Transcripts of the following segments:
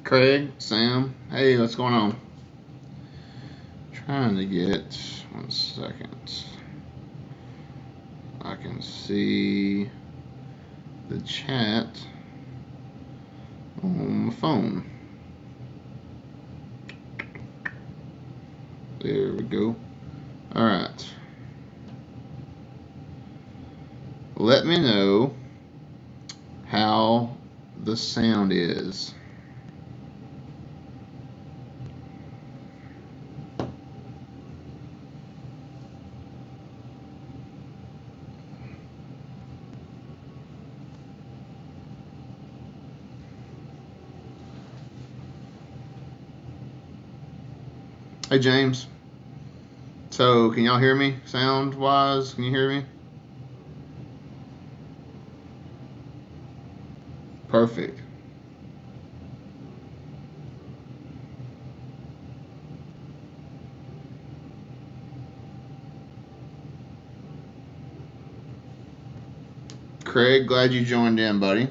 Craig, Sam, hey, what's going on? Trying to get 1 second. I can see the chat on my phone. There we go. All right. Let me know how the sound is. Hey, James. So, can y'all hear me sound-wise? Can you hear me? Perfect. Craig, glad you joined in, buddy.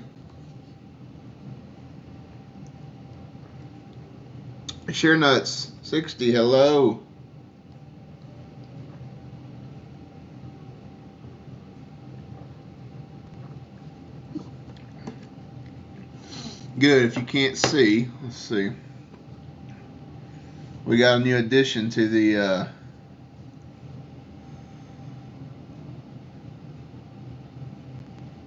Sheer Nuts 60, hello. Good. If you can't see, let's see. We got a new addition to the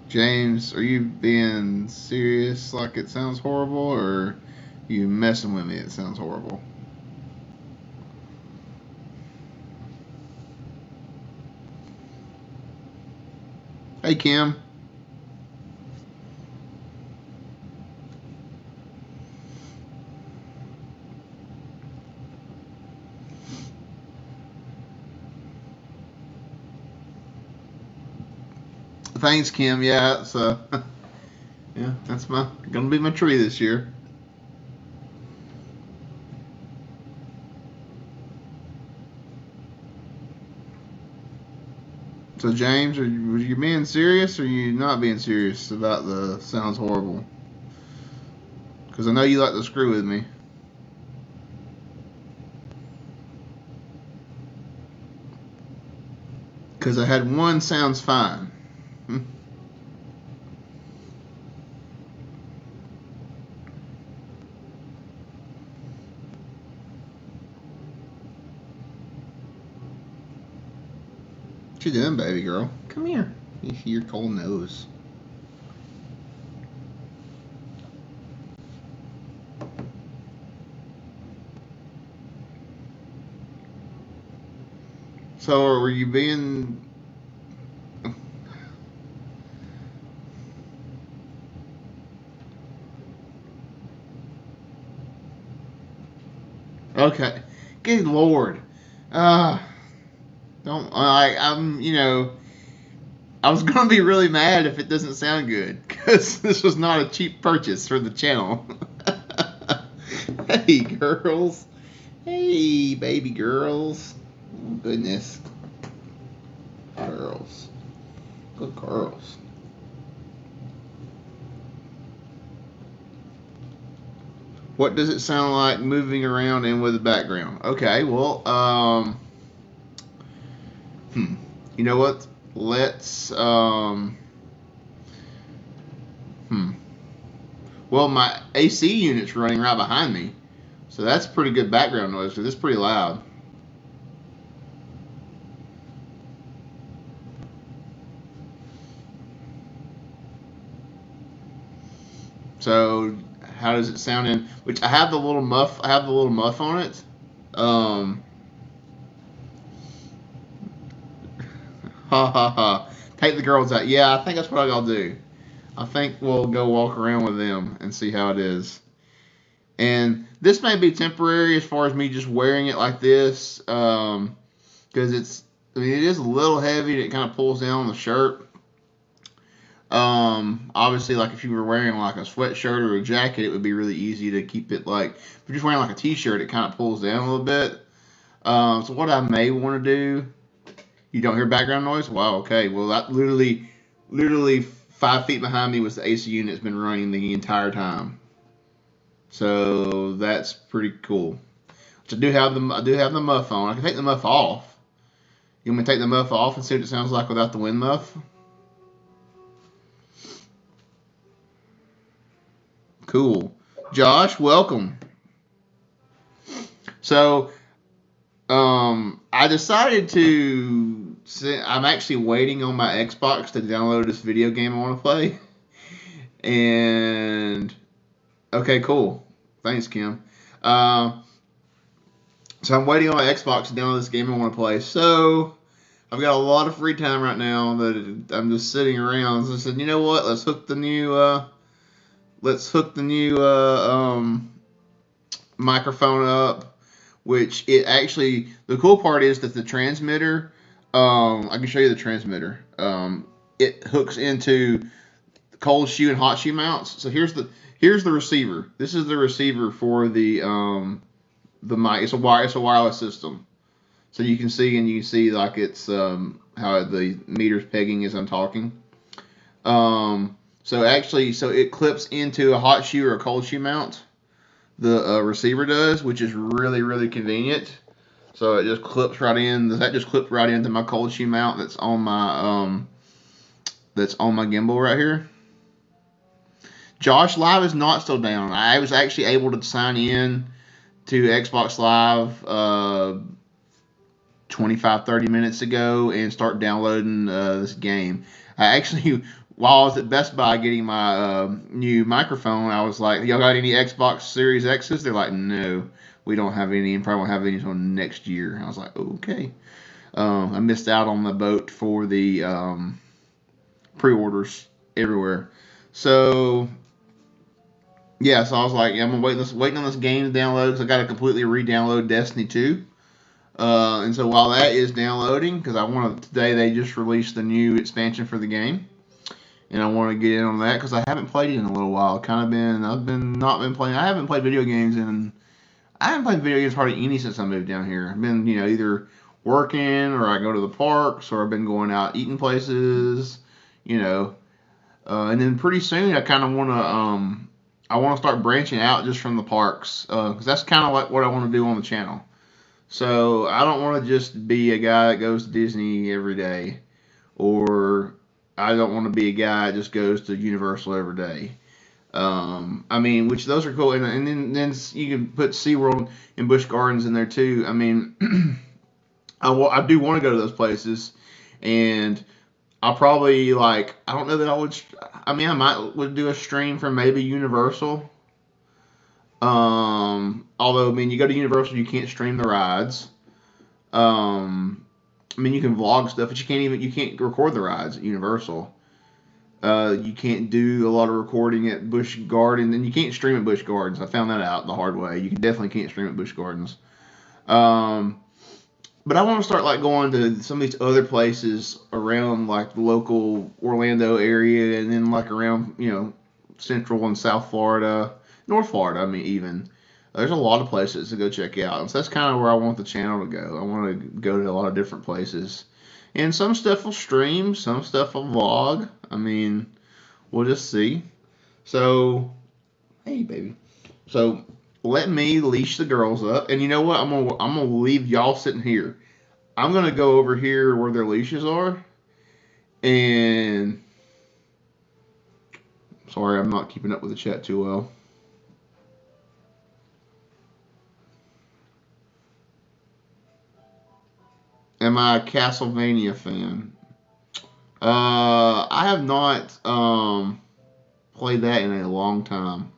James, are you being serious like it sounds horrible, or you messing with me? It sounds horrible. Hey, Kim. Thanks, Kim. Yeah, it's yeah, that's gonna be my tree this year. So, James, were you being serious, or are you not being serious about the sounds horrible? Because I know you like to screw with me. Because I had one sounds fine. What you doing, baby girl? Come here. Your cold nose. So, were you being... Okay. Good Lord. I'm, I was going to be really mad if it doesn't sound good, because this was not a cheap purchase for the channel. Hey, girls. Hey, baby girls. Oh, goodness. Girls. Good girls. What does it sound like moving around and with the background? Okay, well, you know what? Let's, well, my AC unit's running right behind me, so that's pretty good background noise, because it's pretty loud. So, how does it sound in? Which I have the little muff. I have the little muff on it. Ha ha ha. Take the girls out. Yeah, I think that's what I'll do. I think we'll go walk around with them and see how it is. And this may be temporary as far as me just wearing it like this, because it is a little heavy and it kind of pulls down on the shirt. Obviously, like if you were wearing like a sweatshirt or a jacket, it would be really easy to keep it like, if you're just wearing like a t-shirt, it kind of pulls down a little bit. So what I may want to do, you don't hear background noise? Wow, okay. Well, that literally 5 feet behind me was the AC unit that's been running the entire time. So that's pretty cool. Which I do have the muff on. I can take the muff off. You want me to take the muff off and see what it sounds like without the wind muff? Cool. Josh, welcome. So, I decided to. I'm actually waiting on my Xbox to download this video game I want to play. And okay, cool. Thanks, Kim. So I'm waiting on my Xbox to download this game I want to play. So I've got a lot of free time right now that I'm just sitting around. So I said, you know what? Let's hook the new microphone up. Which it actually, the cool part is that the transmitter, I can show you the transmitter. It hooks into cold shoe and hot shoe mounts. So here's the receiver. This is the receiver for the mic. It's a wireless system. So you can see like it's how the meter's pegging as I'm talking. So it clips into a hot shoe or a cold shoe mount. The receiver does, which is really, really convenient. So it just clips right in. That just clips right into my cold shoe mount that's on my gimbal right here. Josh, Live is not still down. I was actually able to sign in to Xbox Live 25-30 minutes ago and start downloading this game. I actually, while I was at Best Buy getting my new microphone, I was like, y'all got any Xbox Series X's? They're like, no, we don't have any and probably won't have any until next year. I was like, okay. I missed out on the boat for the pre-orders everywhere. So, yeah, so I was like, yeah, I'm waiting on this game to download because I got to completely re-download Destiny 2. And so while that is downloading, because today they just released the new expansion for the game, and I want to get in on that because I haven't played it in a little while. I haven't played video games hardly any since I moved down here. I've been, either working or I go to the parks or I've been going out eating places, and then pretty soon I kind of want to start branching out just from the parks because that's kind of like what I want to do on the channel. So I don't want to just be a guy that goes to Disney every day, or I don't want to be a guy that just goes to Universal every day. Which those are cool, and then you can put SeaWorld and Busch Gardens in there too. I mean, I do want to go to those places, and I'll probably I don't know that I would. I would do a stream from maybe Universal. Although, you go to Universal, you can't stream the rides. You can vlog stuff, but you can't record the rides at Universal. You can't do a lot of recording at Busch Gardens, and you can't stream at Busch Gardens. I found that out the hard way. You definitely can't stream at Busch Gardens. But I want to start going to some of these other places around the local Orlando area, and then around Central and South Florida. North Florida, even. There's a lot of places to go check out. And so that's kind of where I want the channel to go. I want to go to a lot of different places. And some stuff will stream, some stuff will vlog. We'll just see. So, hey, baby. So, let me leash the girls up. And you know what? I'm gonna leave y'all sitting here. I'm going to go over here where their leashes are. And, sorry, I'm not keeping up with the chat too well. Am I a Castlevania fan? I have not played that in a long time.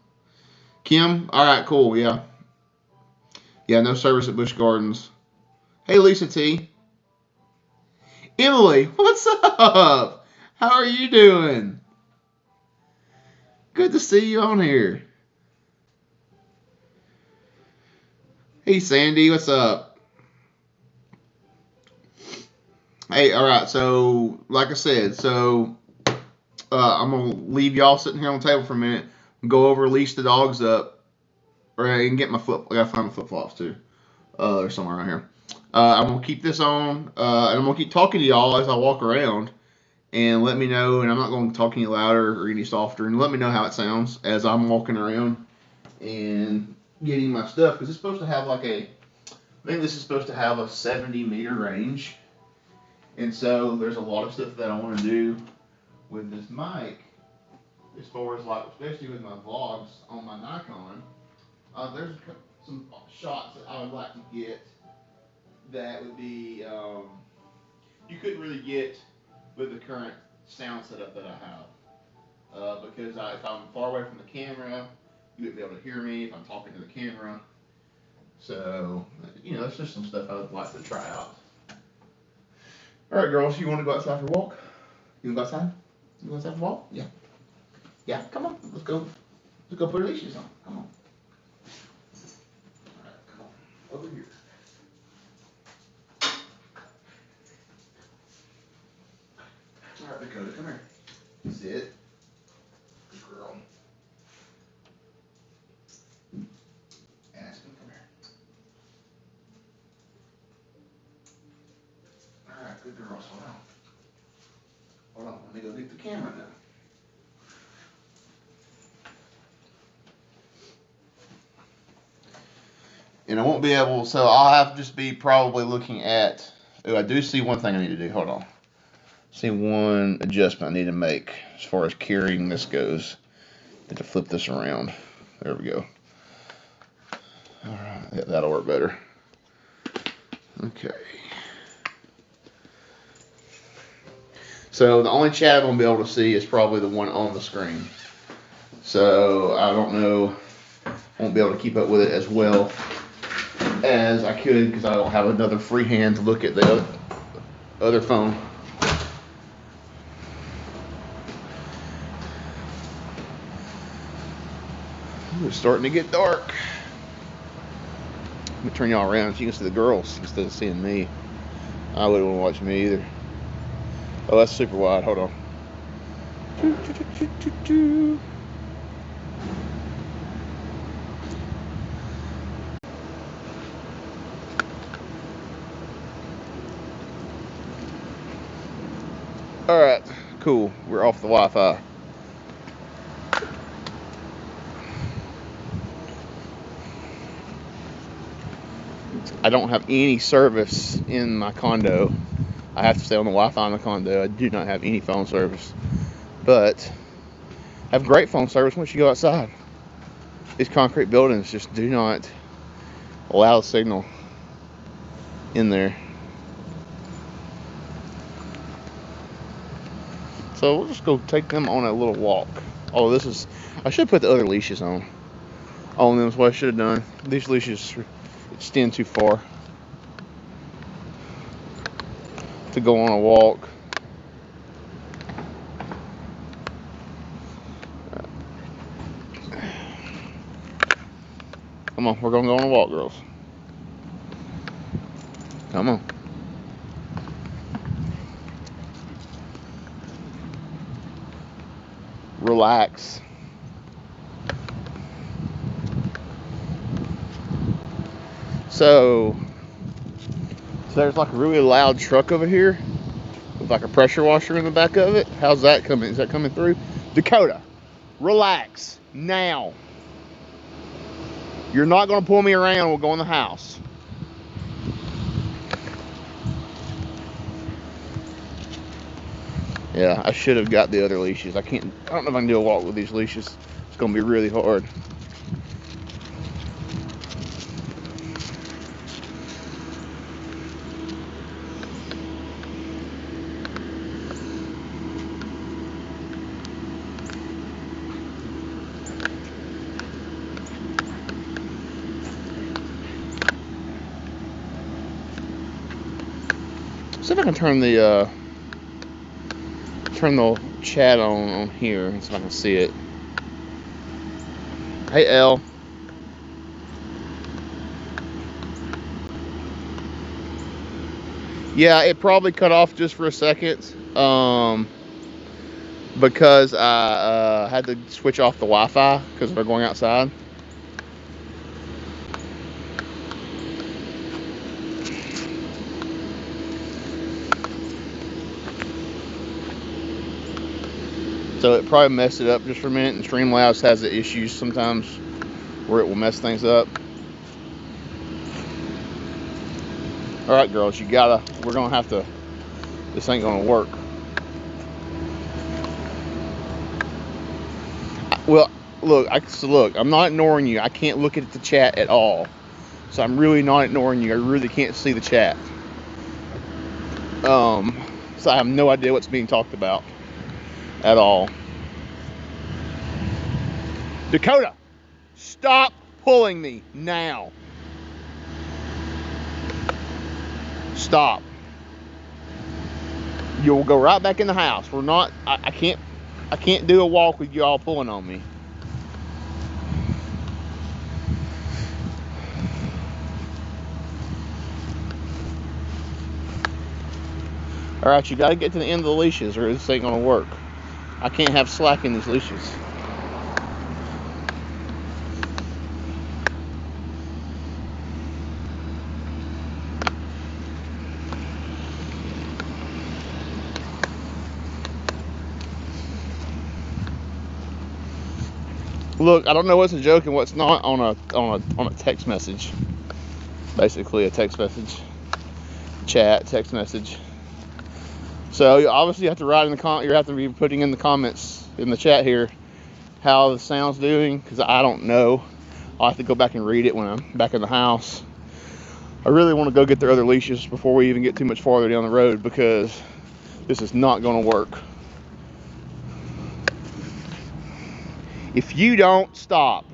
Kim? Alright, cool, yeah. Yeah, no service at Busch Gardens. Hey, Lisa T. Emily, what's up? How are you doing? Good to see you on here. Hey, Sandy, what's up? Hey, all right. So, like I said, I'm gonna leave y'all sitting here on the table for a minute. Go over, leash the dogs up, and get my I gotta find my flip flops too. They're somewhere around here. I'm gonna keep this on, and I'm gonna keep talking to y'all as I walk around, and let me know. And I'm not gonna talk any louder or any softer, and let me know how it sounds as I'm walking around. and getting my stuff, because it's supposed to have like I think this is supposed to have a 70-meter range. And so there's a lot of stuff that I want to do with this mic, as far as like, especially with my vlogs on my Nikon. There's some shots that I would like to get that would be, you couldn't really get with the current sound setup that I have. Because if I'm far away from the camera, you wouldn't be able to hear me if I'm talking to the camera. So, that's just some stuff I would like to try out. All right, girls, you want to go outside for a walk? You want to go outside? You want to go outside for a walk? Yeah. Yeah, come on. Let's go. Let's go put our leashes on. Come on. All right, come on. Over here. All right, Dakota, come here. Sit. Good girl. Aspen, come here. All right, good girls. Hold on. Hold on. Let me go get the camera now. And I won't be able, so I'll have to just be probably looking at, I do see one thing I need to do. Hold on. See one adjustment I need to make as far as carrying this goes. I need to flip this around. There we go. All right, that'll work better. Okay. So the only chat I'm going to be able to see is probably the one on the screen. So I don't know, won't be able to keep up with it as well as I could, because I don't have another free hand to look at the other phone. It's starting to get dark. Let me turn y'all around so you can see the girls instead of seeing me. I wouldn't want to watch me either. Oh, that's super wide. Hold on. All right, cool. We're off the Wi-Fi. I don't have any service in my condo. I have to stay on the Wi-Fi in the condo. I do not have any phone service, but I have great phone service once you go outside. These concrete buildings just do not allow the signal in there. So we'll just go take them on a little walk. Oh, I should put the other leashes on them. That's what I should have done. These leashes extend too far to go on a walk. Come on, we're gonna go on a walk, girls. Come on. Relax. So there's like a really loud truck over here with like a pressure washer in the back of it. How's that coming? Is that coming through? Dakota, relax now. You're not going to pull me around. We'll go in the house. Yeah, I should have got the other leashes. I don't know if I can do a walk with these leashes. It's going to be really hard. See if I can turn the chat on here and see if I can see it. Hey, L. Yeah, it probably cut off just for a second because I had to switch off the Wi-Fi because we're going outside. So it probably messed it up just for a minute, and Streamlabs has the issues sometimes where it will mess things up. All right, girls, we're gonna have to, this ain't gonna work. Well, look, I'm not ignoring you. I can't look at the chat at all. So I'm really not ignoring you. I really can't see the chat. So I have no idea what's being talked about at all. Dakota, stop pulling me now. Stop. You'll go right back in the house. I can't do a walk with you all pulling on me. All right, you got to get to the end of the leashes or this ain't gonna work. I can't have slack in these leashes. Look, I don't know what's a joke and what's not on a text message. Basically, a text message, chat, text message. So you obviously have to write in the you have to be putting in the comments in the chat here how the sound's doing, because I don't know. I'll have to go back and read it when I'm back in the house. I really want to go get their other leashes before we even get too much farther down the road, because this is not going to work. If you don't stop.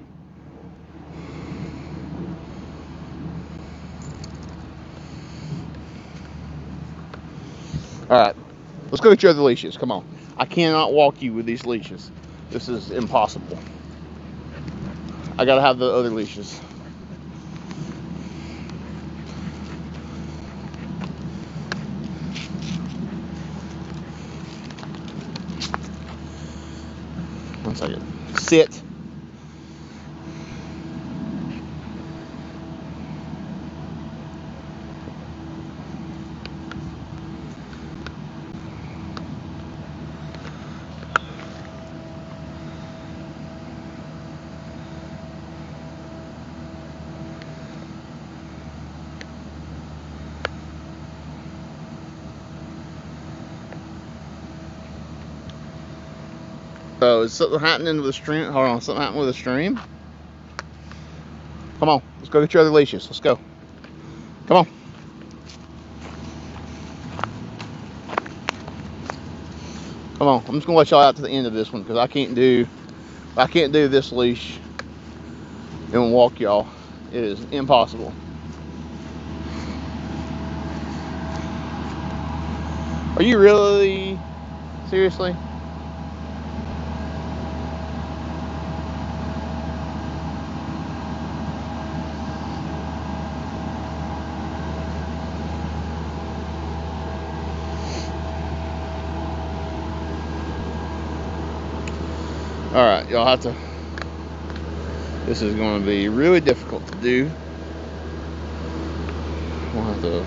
All right, let's go get your other leashes. Come on. I cannot walk you with these leashes. This is impossible. I gotta have the other leashes. One second. Sit. Oh, is something happening with the stream? Hold on, something happened with the stream? Come on, let's go get your other leashes. Let's go. Come on. Come on, I'm just gonna let y'all out to the end of this one because I can't do this leash and walk y'all. It is impossible. Are you really? Seriously? All right, y'all have to, this is going to be really difficult to do. We'll have to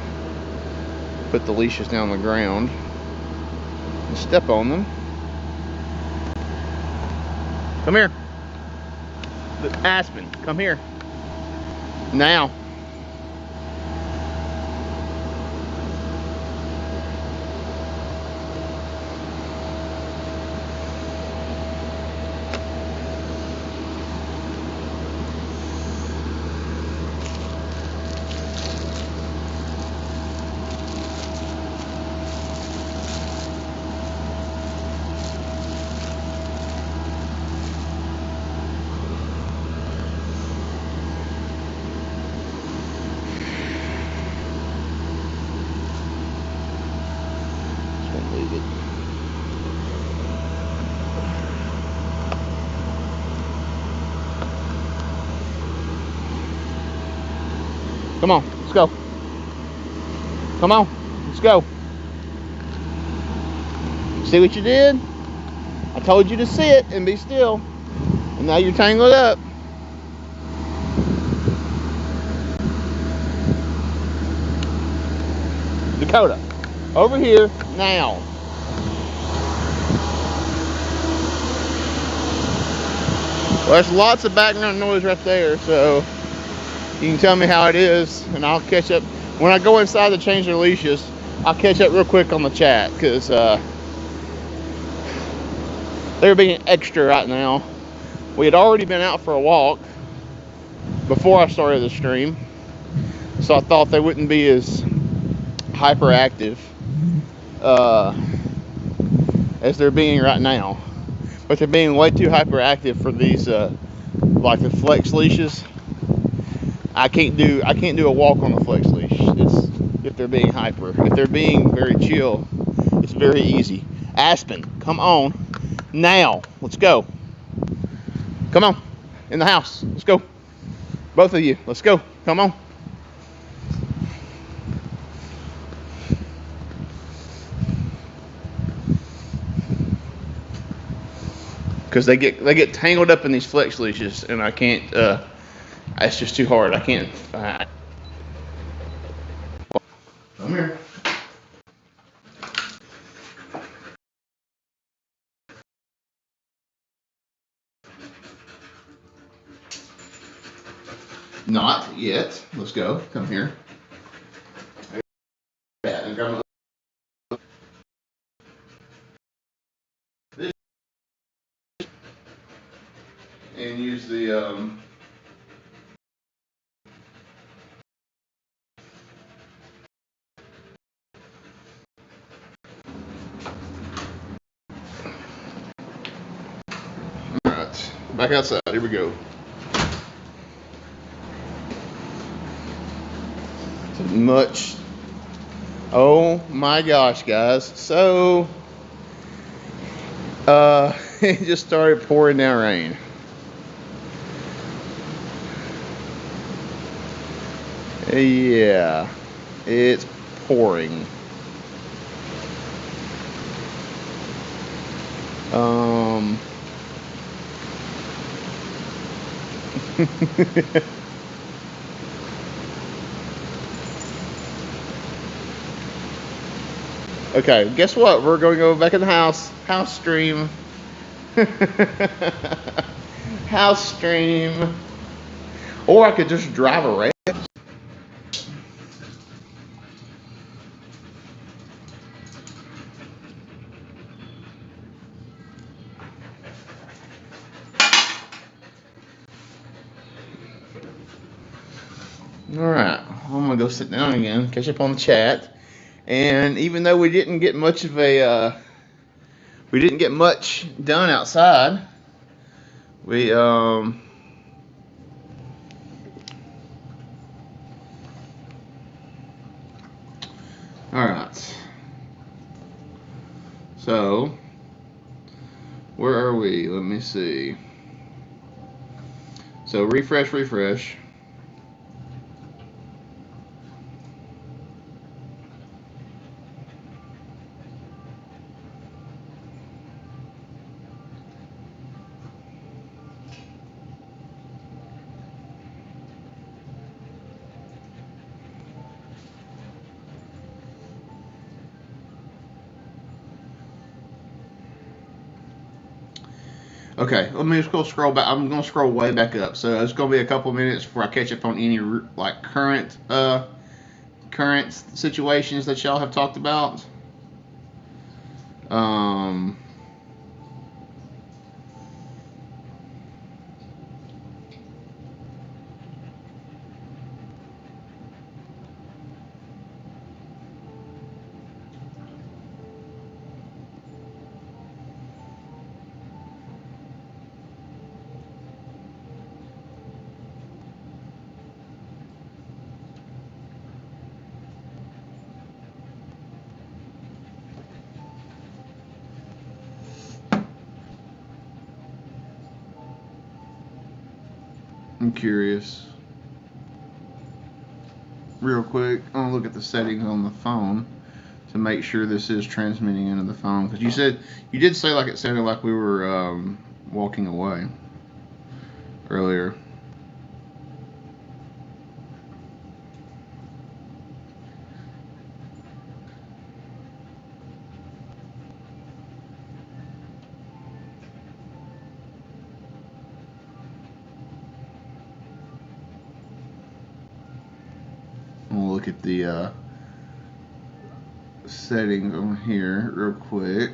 put the leashes down on the ground and step on them. Come here. Aspen, come here. Now. Come on, let's go. Come on, let's go. See what you did? I told you to sit and be still. And now you're tangled up. Dakota, over here now. Well, there's lots of background noise right there, so you can tell me how it is, and I'll catch up. When I go inside to change their leashes, I'll catch up real quick on the chat, because they're being extra right now. We had already been out for a walk before I started the stream, so I thought they wouldn't be as hyperactive as they're being right now. But they're being way too hyperactive for these, like the flex leashes. I can't do a walk on the flex leash. It's if they're being hyper. If they're being very chill, it's very easy. Aspen, come on now. Let's go. Come on, in the house. Let's go. Both of you, let's go. Come on. Because they get tangled up in these flex leashes, and I can't. It's just too hard. I can't. Come here. Not yet. Let's go. Come here. And use the Alright, back outside. Here we go. Much. Oh my gosh, guys. So it just started pouring down rain. Yeah, it's pouring. Okay, guess what? We're going to go back in the house. House stream. House stream. Or I could just drive around. Alright, I'm going to go sit down again, catch up on the chat. And even though we didn't get much of a, we didn't get much done outside, we, alright. So, where are we? Let me see. So, refresh. Okay, let me just go scroll back. I'm going to scroll way back up. So it's going to be a couple minutes before I catch up on any like current situations that y'all have talked about. I'm curious. Real quick, I'm gonna look at the settings on the phone to make sure this is transmitting into the phone. Because you did say like it sounded like we were walking away earlier. gonna look at the settings on here real quick.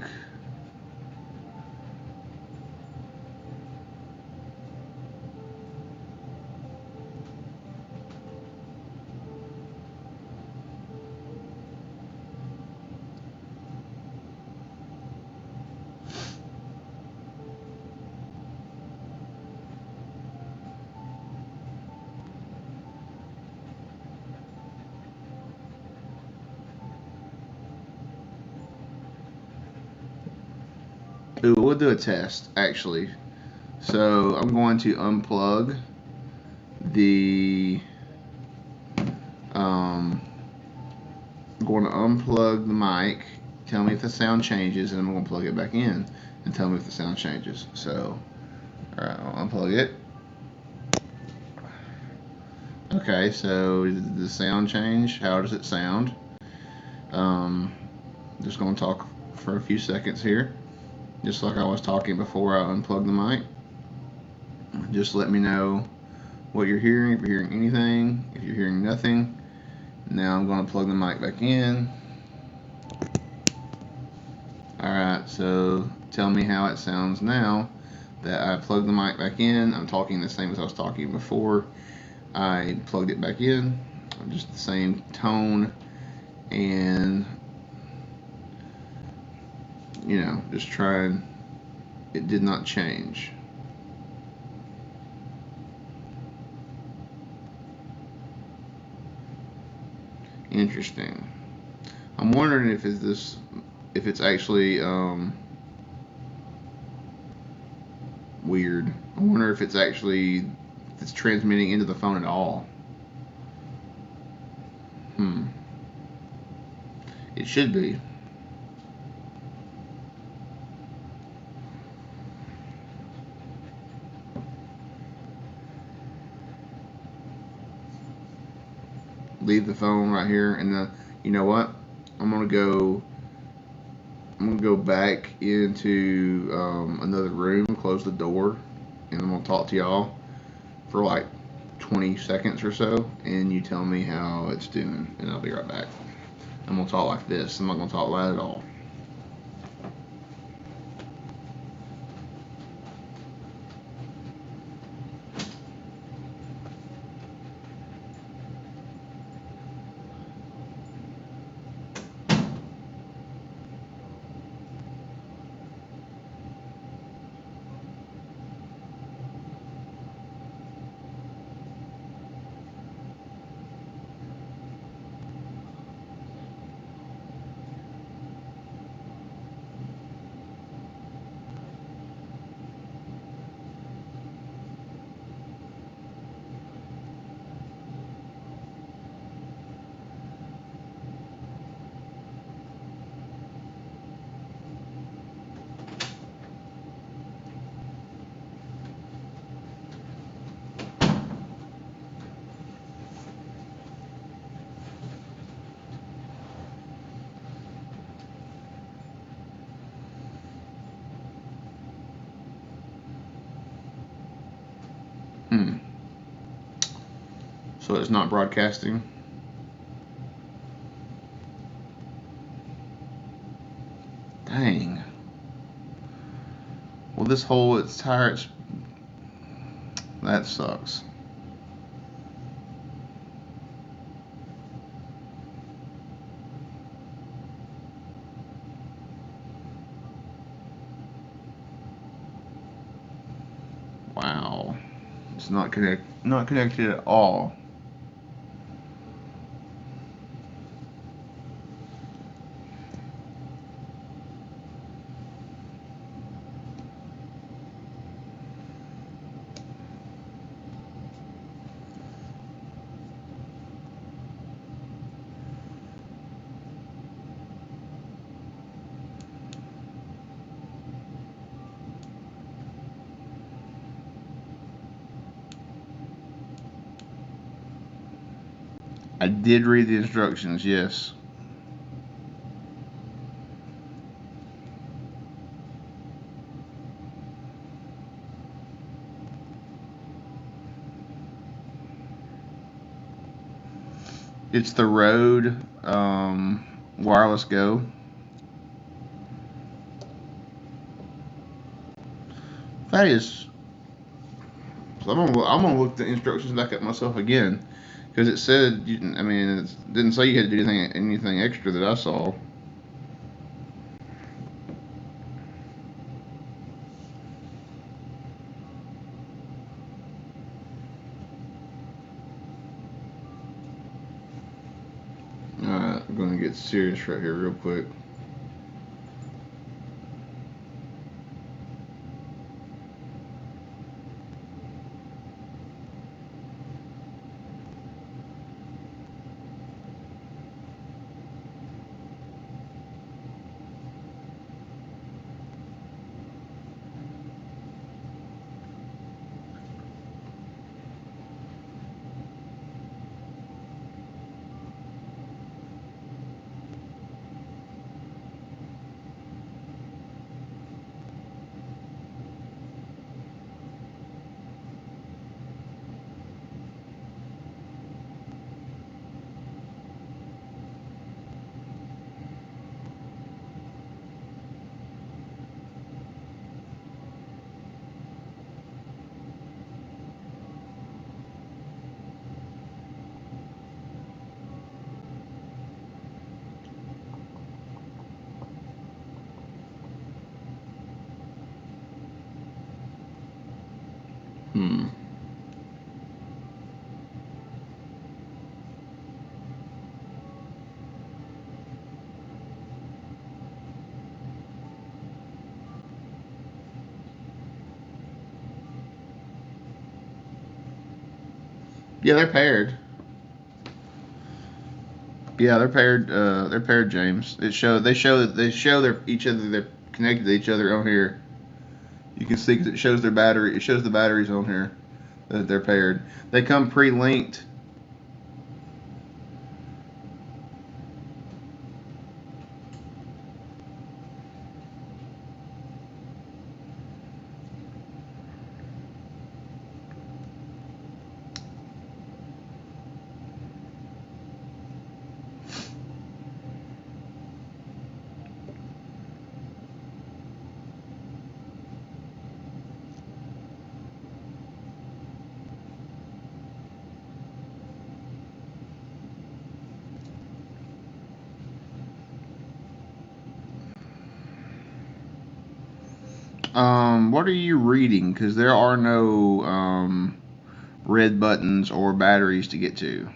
Ooh, we'll do a test actually. So I'm going to unplug the I'm going to unplug the mic, tell me if the sound changes, and I'm going to plug it back in and tell me if the sound changes. So, alright, I'll unplug it. Okay, so did the sound change? How does it sound? Just going to talk for a few seconds here, just like I was talking before I unplugged the mic. Just let me know what you're hearing, if you're hearing anything, if you're hearing nothing. Now I'm going to plug the mic back in. Alright, so tell me how it sounds now that I plugged the mic back in. I'm talking the same as I was talking before. I plugged it back in, just the same tone, and you know, just trying. It did not change. Interesting. I'm wondering if it's actually weird. I wonder if it's actually transmitting into the phone at all. It should be. Leave the phone right here, and you know what? I'm gonna go back into another room, close the door, and I'm gonna talk to y'all for like 20 seconds or so, and you tell me how it's doing, and I'll be right back. I'm gonna talk like this. I'm not gonna talk loud at all. So it's not broadcasting. Dang. Well, this whole entire that sucks. Wow. It's not connected at all. I did read the instructions, yes. It's the Rode Wireless Go. That is. So I'm gonna look the instructions back up myself again, because it said I mean it didn't say you had to do anything extra that I saw. Alright, I'm gonna get serious right here real quick. Yeah, they're paired. Yeah, they're paired. They're paired, James. They show they're each other. They're connected to each other on here. You can see because it shows their battery. It shows the batteries on here that they're paired. They come pre-linked. What are you reading? Because there are no red buttons or batteries to get to.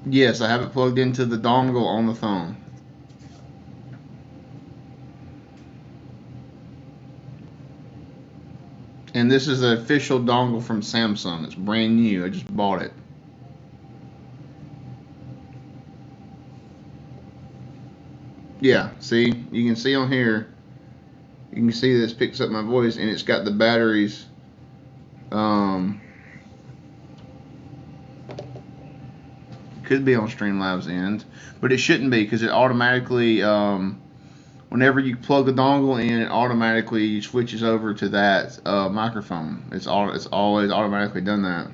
Yes, I have it plugged into the dongle on the phone. And this is an official dongle from Samsung. It's brand new. I just bought it. Yeah, see? You can see on here, you can see this picks up my voice, and it's got the batteries. Could be on Streamlabs end, but it shouldn't be because it automatically, whenever you plug the dongle in, it automatically switches over to that microphone. It's always automatically done that.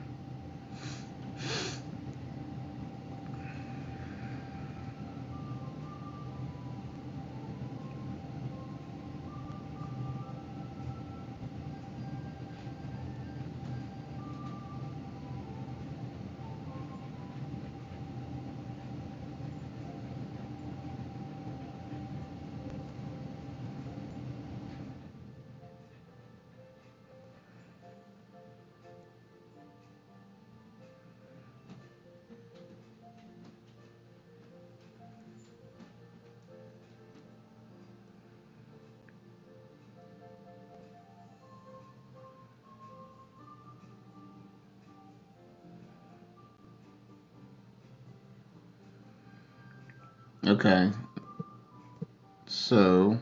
Okay, so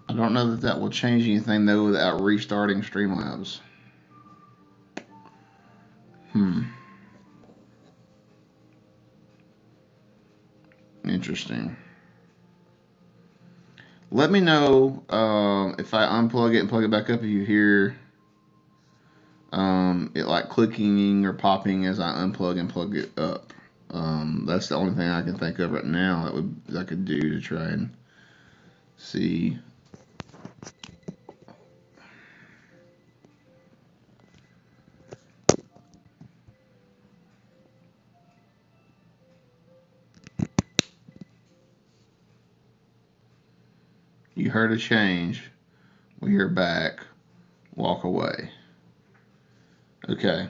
I don't know that will change anything though without restarting Streamlabs. Hmm. Interesting. Let me know if I unplug it and plug it back up if you hear it like clicking or popping as I unplug and plug it up. That's the only thing I can think of right now that I could do to try and see. You heard a change. We hear back. Walk away. Okay.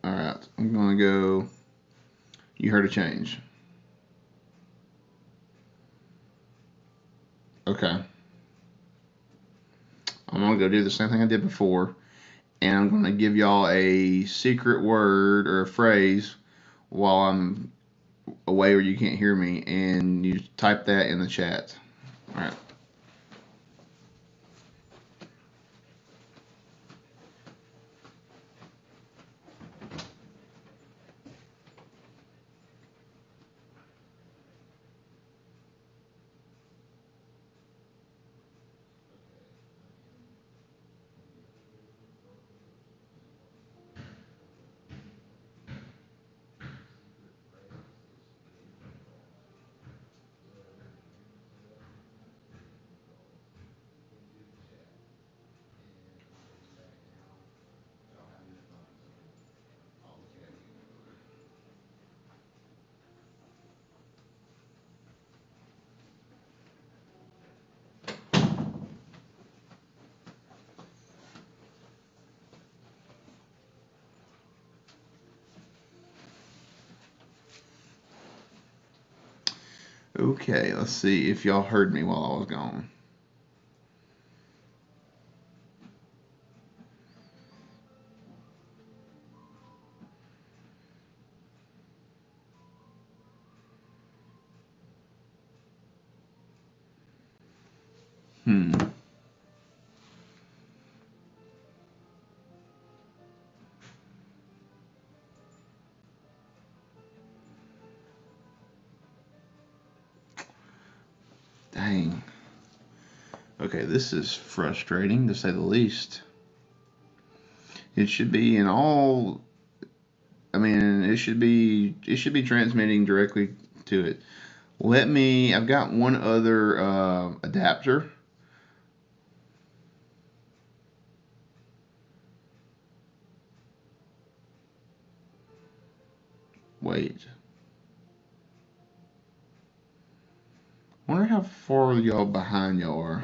All right. I'm going to go. You heard a change. Okay. I'm going to go do the same thing I did before. And I'm going to give y'all a secret word or a phrase while I'm away where you can't hear me. And you type that in the chat. All right. Okay, let's see if y'all heard me while I was gone. Dang. Okay, this is frustrating to say the least. It should be in all. I mean, it should be transmitting directly to it. I've got one other adapter. Wait. I wonder how far y'all behind y'all are.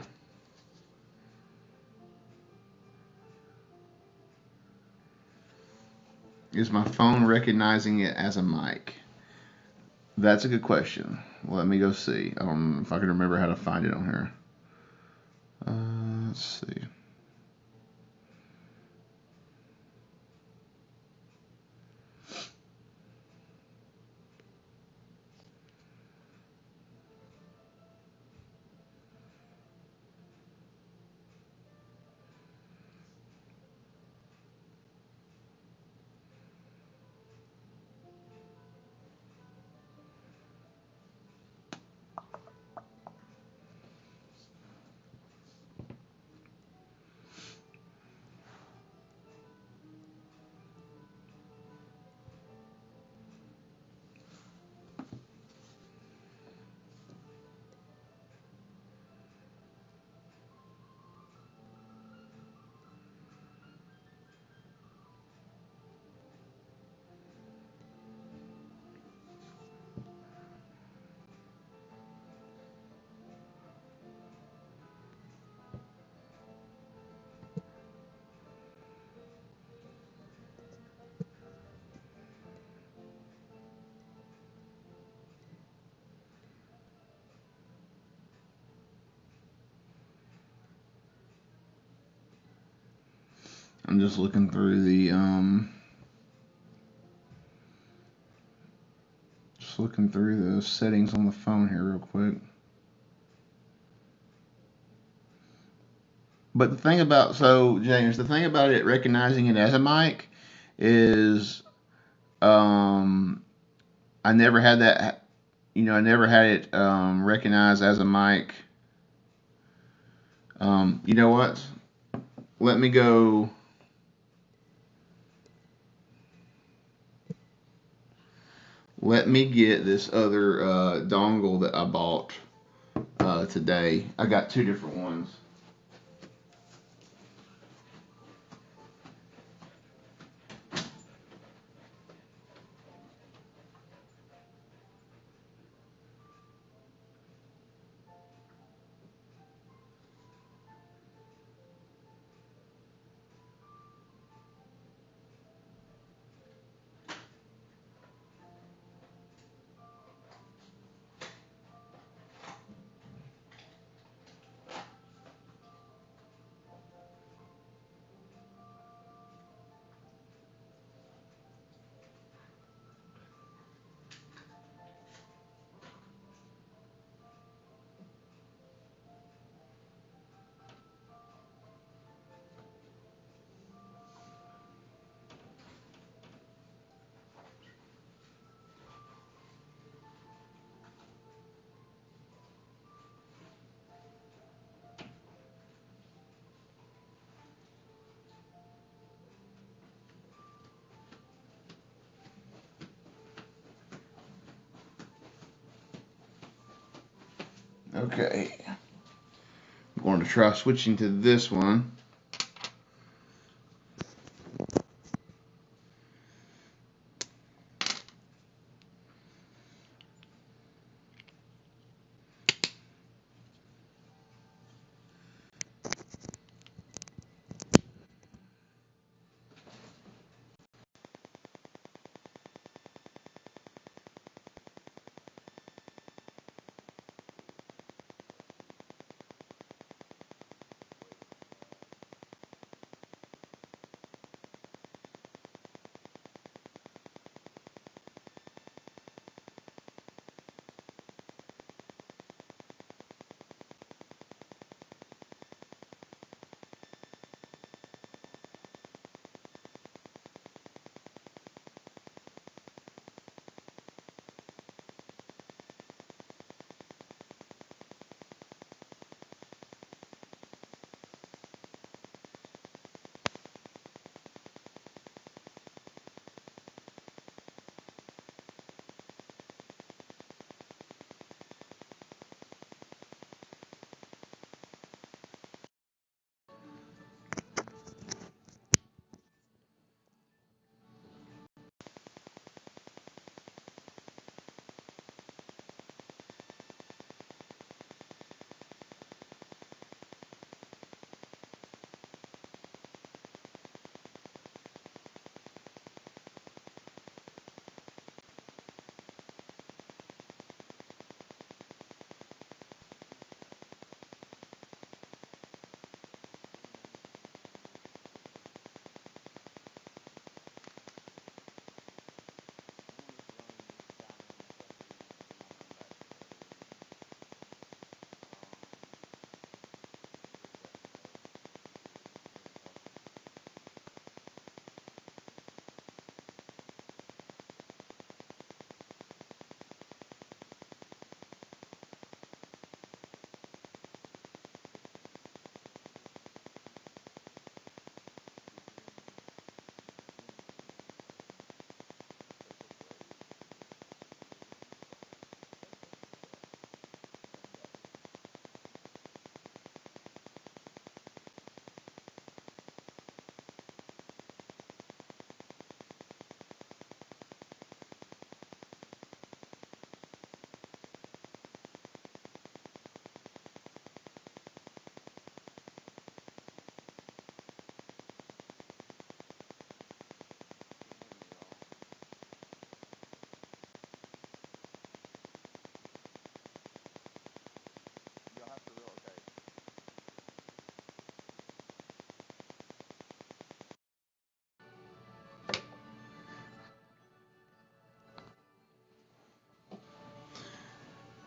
Is my phone recognizing it as a mic? That's a good question. Let me go see. I don't know if I can remember how to find it on here. Let's see. I'm just looking through the settings on the phone here real quick. But James, the thing about it recognizing it as a mic is I never had that I never had it recognized as a mic. You know what? Let me go. Let me get this other dongle that I bought today. I got two different ones. Okay. I'm going to try switching to this one.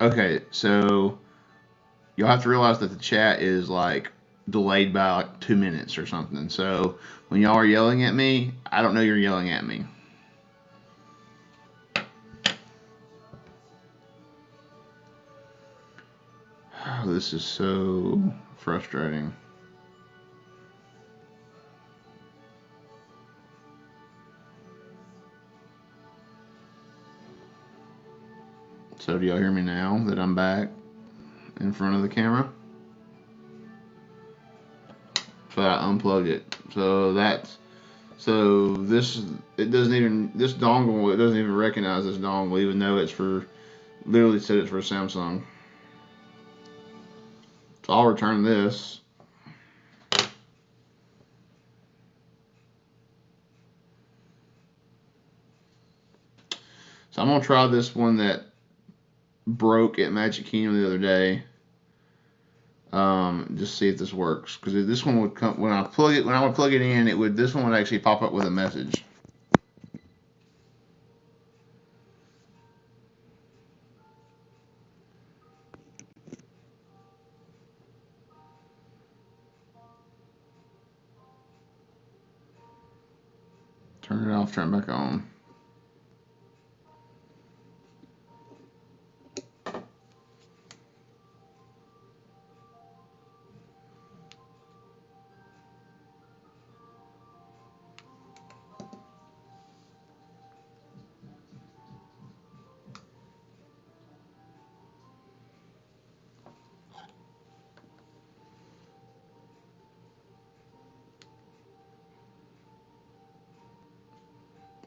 Okay, so you'll have to realize that the chat is like delayed by like 2 minutes or something. So when y'all are yelling at me, I don't know you're yelling at me. Oh, this is so frustrating. So do y'all hear me now that I'm back in front of the camera? So I unplugged it. So this dongle, it doesn't even recognize this dongle, even though it's for, literally said it's for Samsung. So I'll return this. So I'm gonna try this one that broke at Magic Kingdom the other day. Just see if this works, because this one would come when I would plug it in. This one would actually pop up with a message. Turn it off, turn it back on.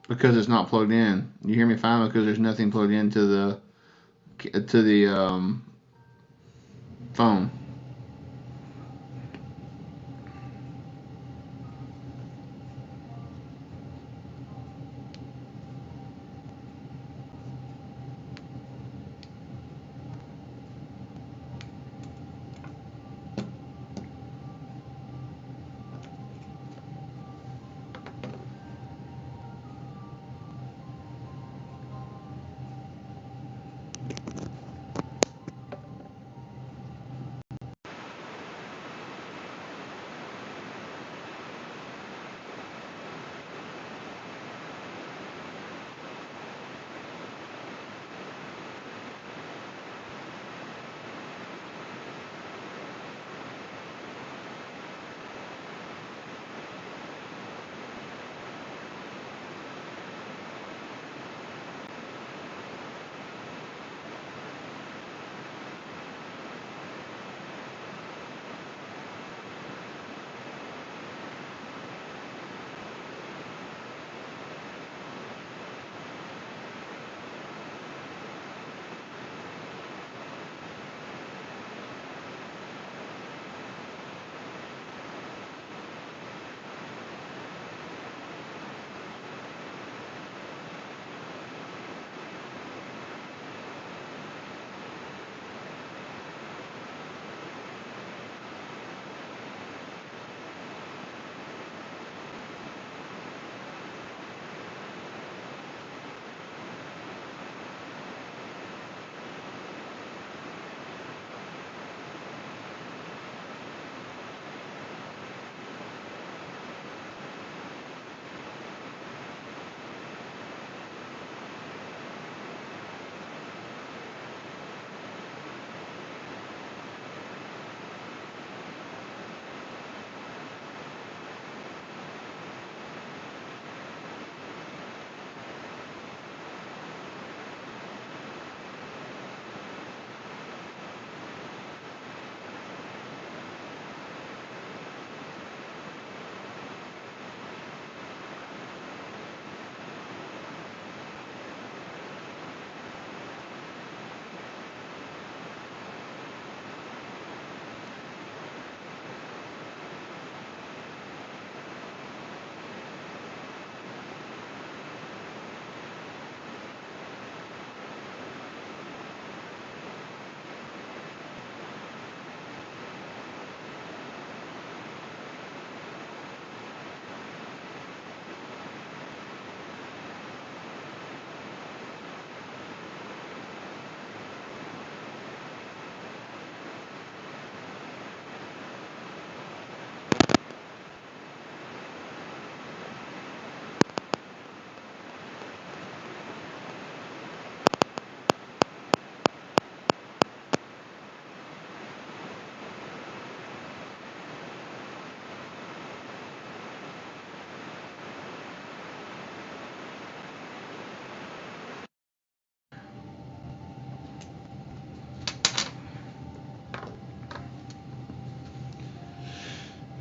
Because it's not plugged in. You hear me fine because there's nothing plugged into the phone.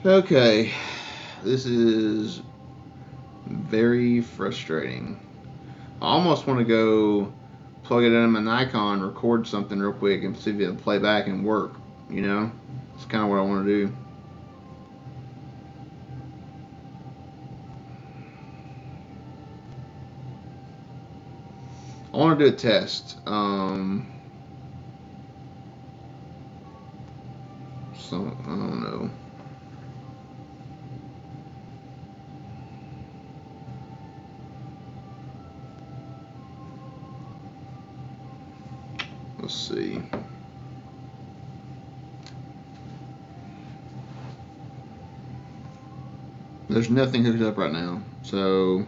Okay, this is very frustrating. I almost want to go plug it into my Nikon, record something real quick, and see if it'll play back and work. You know, it's kind of what I want to do. I want to do a test. So I don't know. Let's see. There's nothing hooked up right now, so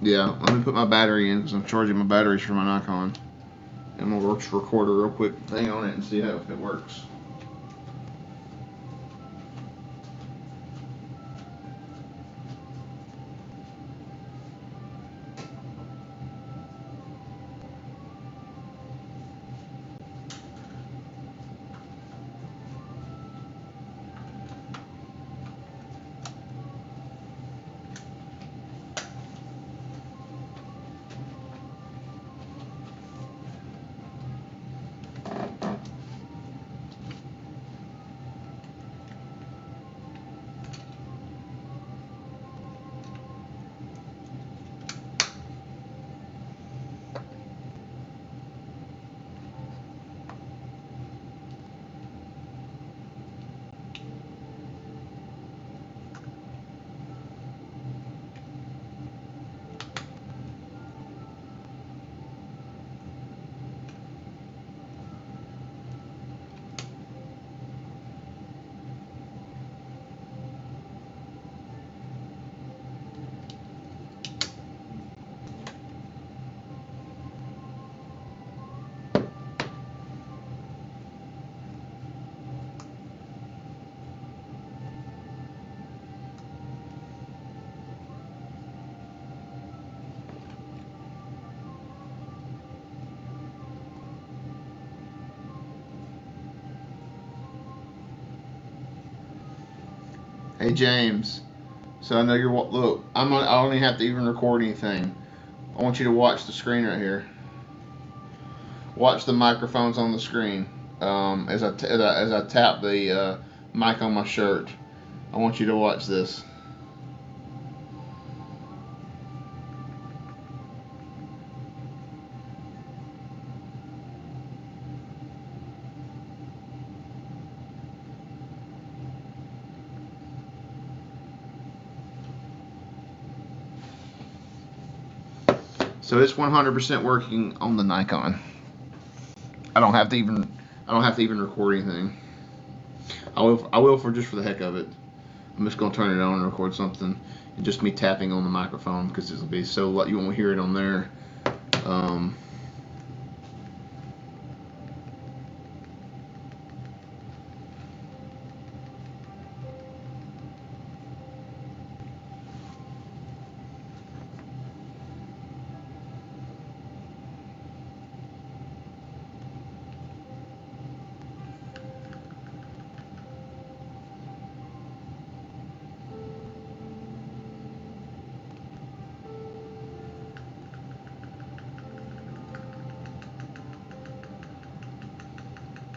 yeah, let me put my battery in because I'm charging my batteries for my Nikon. And we'll just record a real quick thing on it and see how if it works. Hey James, so I know you're look. I don't even have to even record anything. I want you to watch the screen right here. Watch the microphones on the screen as I tap the mic on my shirt. I want you to watch this. So it's 100% working on the Nikon. I don't have to even record anything. I will for just for the heck of it. I'm just gonna turn it on and record something, and just me tapping on the microphone because it'll be so you won't hear it on there.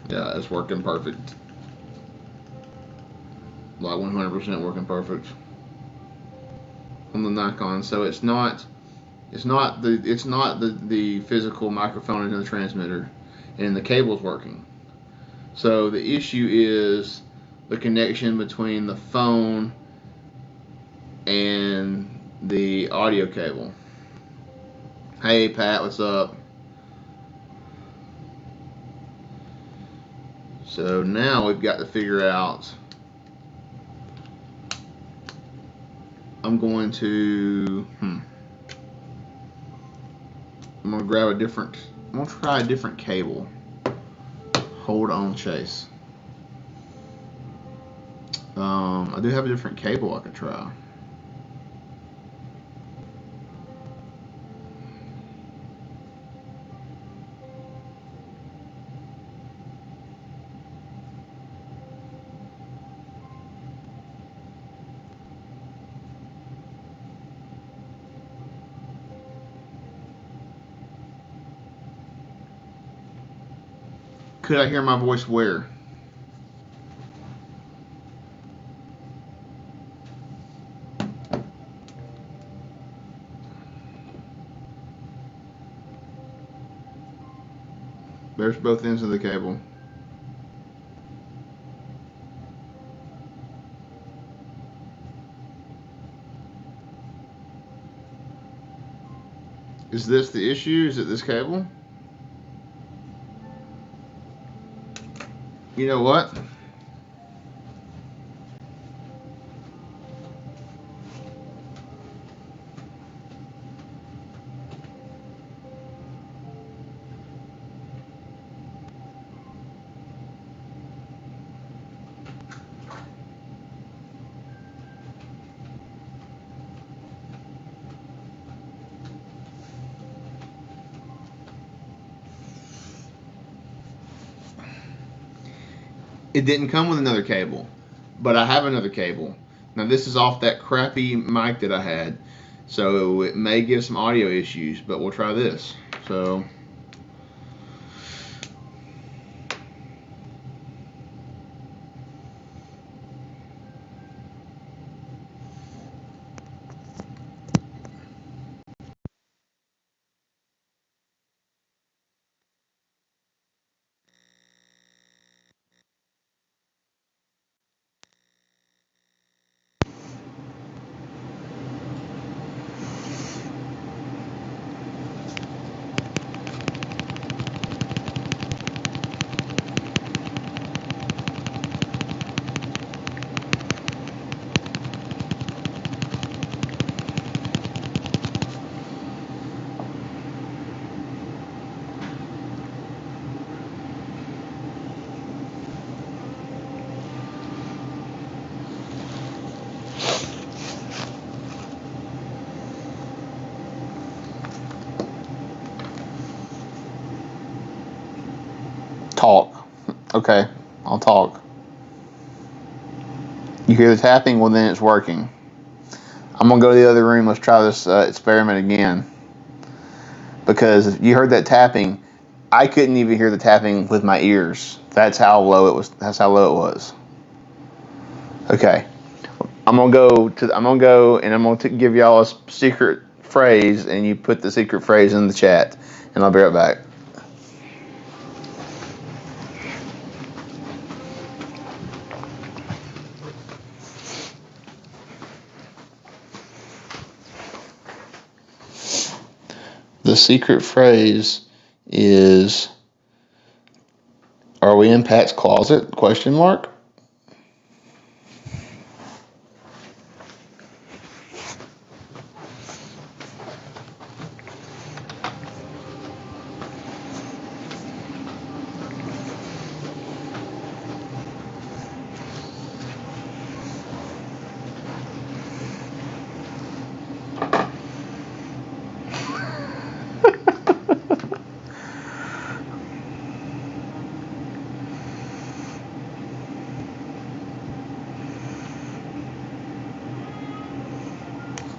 Yeah, it's working perfect. Like 100% working perfect on the Nikon. So it's not the physical microphone in the transmitter, and the cable's working. So the issue is the connection between the phone and the audio cable. Hey Pat, what's up? So now we've got to figure out. I'm going to I'm gonna grab a different. I'm gonna try a different cable. Hold on, Chase. I do have a different cable I could try. Could I hear my voice where? There's both ends of the cable. Is this the issue? Is it this cable? You know what? It didn't come with another cable, but I have another cable. Now this is off that crappy mic that I had, so it may give some audio issues, but we'll try this. So talk. Okay, I'll talk. You hear the tapping? Well, then it's working. I'm gonna go to the other room. Let's try this experiment again. Because you heard that tapping, I couldn't even hear the tapping with my ears. That's how low it was. That's how low it was. Okay, I'm gonna go and I'm gonna give y'all a secret phrase, and you put the secret phrase in the chat, and I'll be right back. The secret phrase is, "Are we in Pat's closet?" Question mark.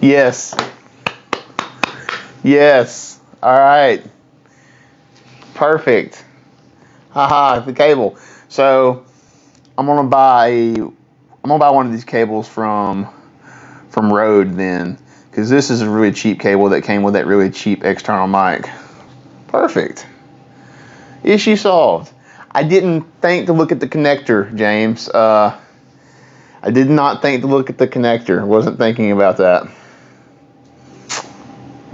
Yes. Yes. All right. Perfect. Haha, the cable. So I'm gonna buy one of these cables from Rode then, because this is a really cheap cable that came with that really cheap external mic. Perfect. Issue solved. I didn't think to look at the connector, James. I did not think to look at the connector. Wasn't thinking about that.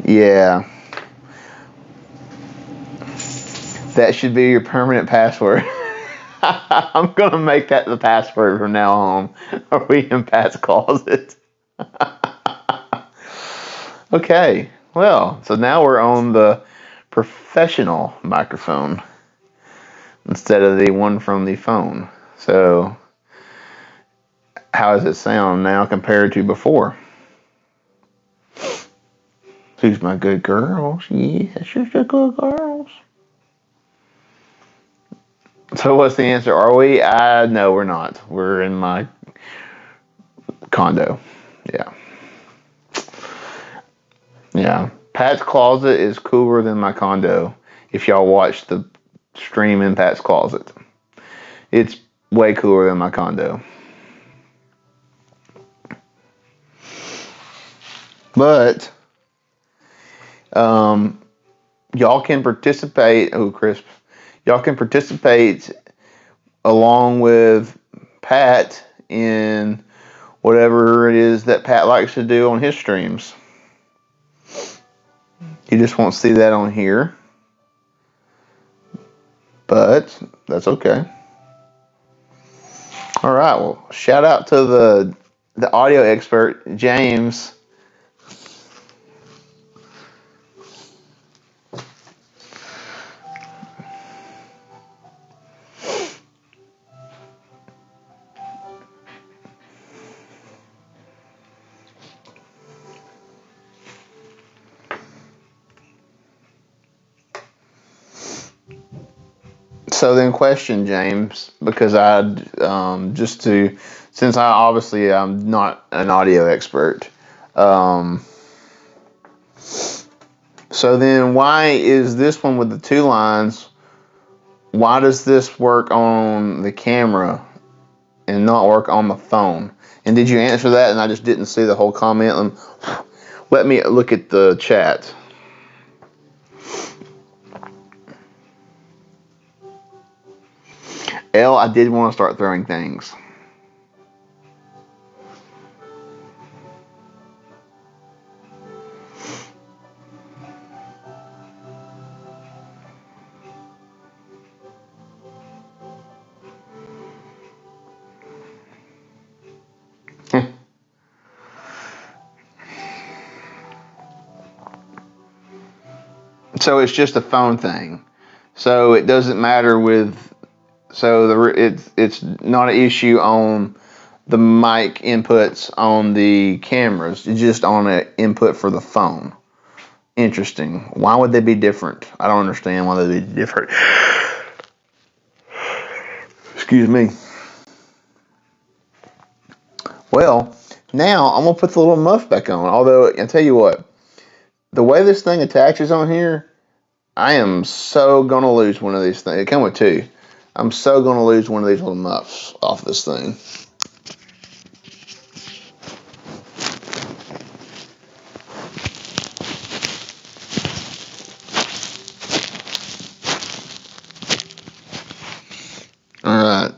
Yeah. That should be your permanent password. I'm going to make that the password from now on. Are we in Pat's closet? Okay. Well, so now we're on the professional microphone instead of the one from the phone. So how does it sound now compared to before? Who's my good girls? Yes, she's the good girls. So what's the answer? Are we? No, we're not. We're in my condo. Yeah. Yeah. Pat's closet is cooler than my condo. If y'all watch the stream in Pat's closet. It's way cooler than my condo. But y'all can participate. Oh, crisp. Y'all can participate along with Pat in whatever it is that Pat likes to do on his streams. You just won't see that on here. But that's okay. All right. Well, shout out to the audio expert, James. So then, question, James, because since I obviously I'm not an audio expert. So then, why is this one with the 2 lines? Why does this work on the camera and not work on the phone? And did you answer that? And I just didn't see the whole comment. Let me look at the chat. I did want to start throwing things. So it's just a phone thing. So it doesn't matter with. So it's not an issue on the mic inputs on the cameras. It's just on an input for the phone. Interesting. Why would they be different? I don't understand why they'd be different. Excuse me. Well, now I'm going to put the little muff back on. Although, I tell you what, the way this thing attaches on here, I am so going to lose one of these things. It came with 2. I'm so going to lose one of these little muffs off this thing. Alright.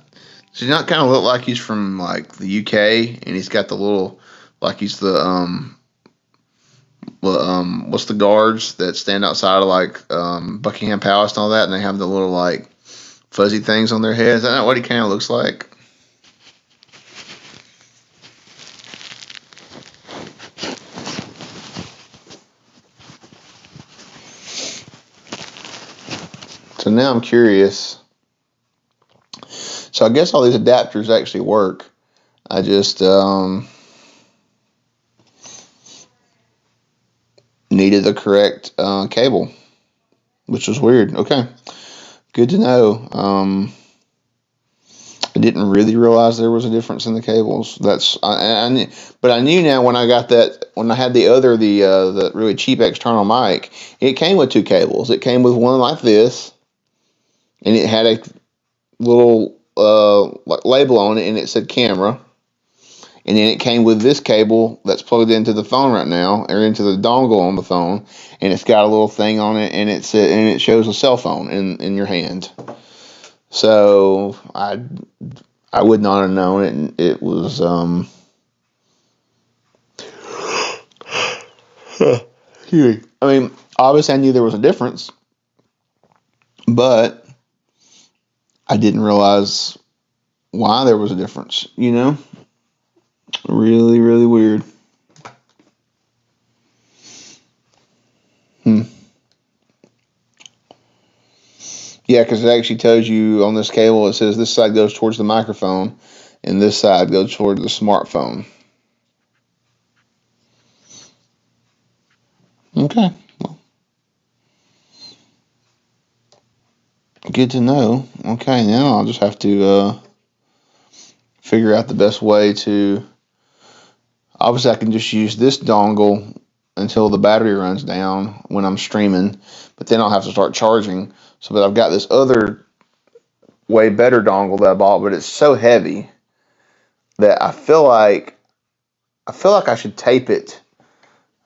So he not kind of look like he's from like the UK, and he's got the little, like he's the what's the guards that stand outside of like Buckingham Palace and all that, and they have the little like fuzzy things on their heads. Is that not what he kind of looks like? So now I'm curious. So I guess all these adapters actually work. I just needed the correct cable, which was weird. Okay. Good to know. I didn't really realize there was a difference in the cables. I knew, but I knew now when I got that, when I had the really cheap external mic, it came with 2 cables. It came with one like this, and it had a little like label on it, and it said camera. And then it came with this cable that's plugged into the phone right now, or into the dongle on the phone, and it's got a little thing on it, and it shows a cell phone in your hand. So I would not have known it. And it was I mean, obviously I knew there was a difference, but I didn't realize why there was a difference. Really, really weird. Yeah, because it actually tells you on this cable, it says this side goes towards the microphone and this side goes towards the smartphone. Okay. Well, good to know. Okay, now I'll just have to figure out the best way to. Obviously, I can just use this dongle until the battery runs down when I'm streaming, but then I'll have to start charging. So, but I've got this other way better dongle that I bought, but it's so heavy that I feel like I should tape it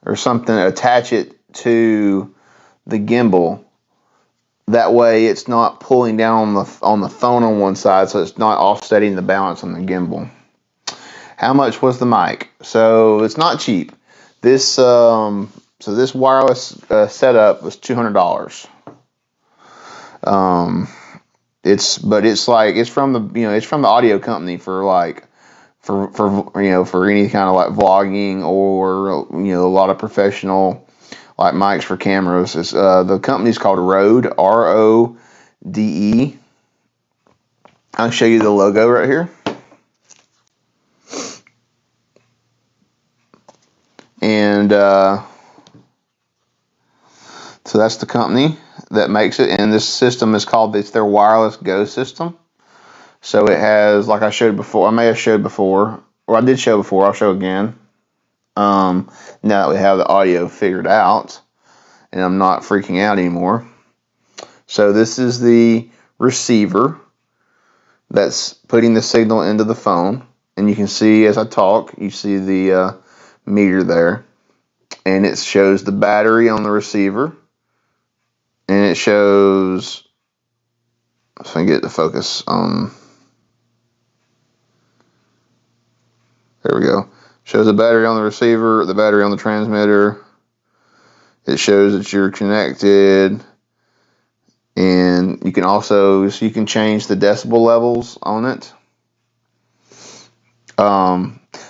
or something, attach it to the gimbal. That way it's not pulling down on the phone on one side, so it's not offsetting the balance on the gimbal. How much was the mic? So it's not cheap. This this wireless setup was $200. It's from the audio company for any kind of like vlogging or a lot of professional like mics for cameras. It's the company's called Rode, RODE. I'll show you the logo right here. And so that's the company that makes it, and this system is called, it's their Wireless Go system. So it has, like I showed before, I may have showed before, or I did show before, I'll show again. Now that we have the audio figured out, and I'm not freaking out anymore. So this is the receiver that's putting the signal into the phone, and you can see as I talk, you see the meter there, and it shows the battery on the receiver, and it shows, if I can get the focus on, there we go, shows the battery on the receiver, the battery on the transmitter. It shows that you're connected, and you can also, so you can change the decibel levels on it.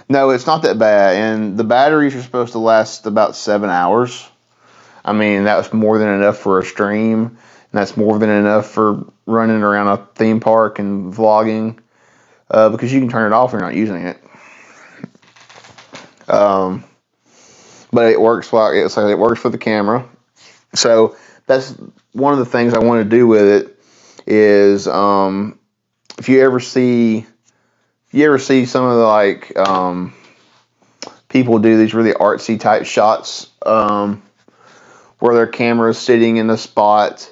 No, it's not that bad, and the batteries are supposed to last about 7 hours. I mean, that was more than enough for a stream, and that's more than enough for running around a theme park and vlogging, because you can turn it off if you're not using it. But it works it works for the camera. So that's one of the things I want to do with it is, if you ever see some of the people do these really artsy type shots, where their camera is sitting in a spot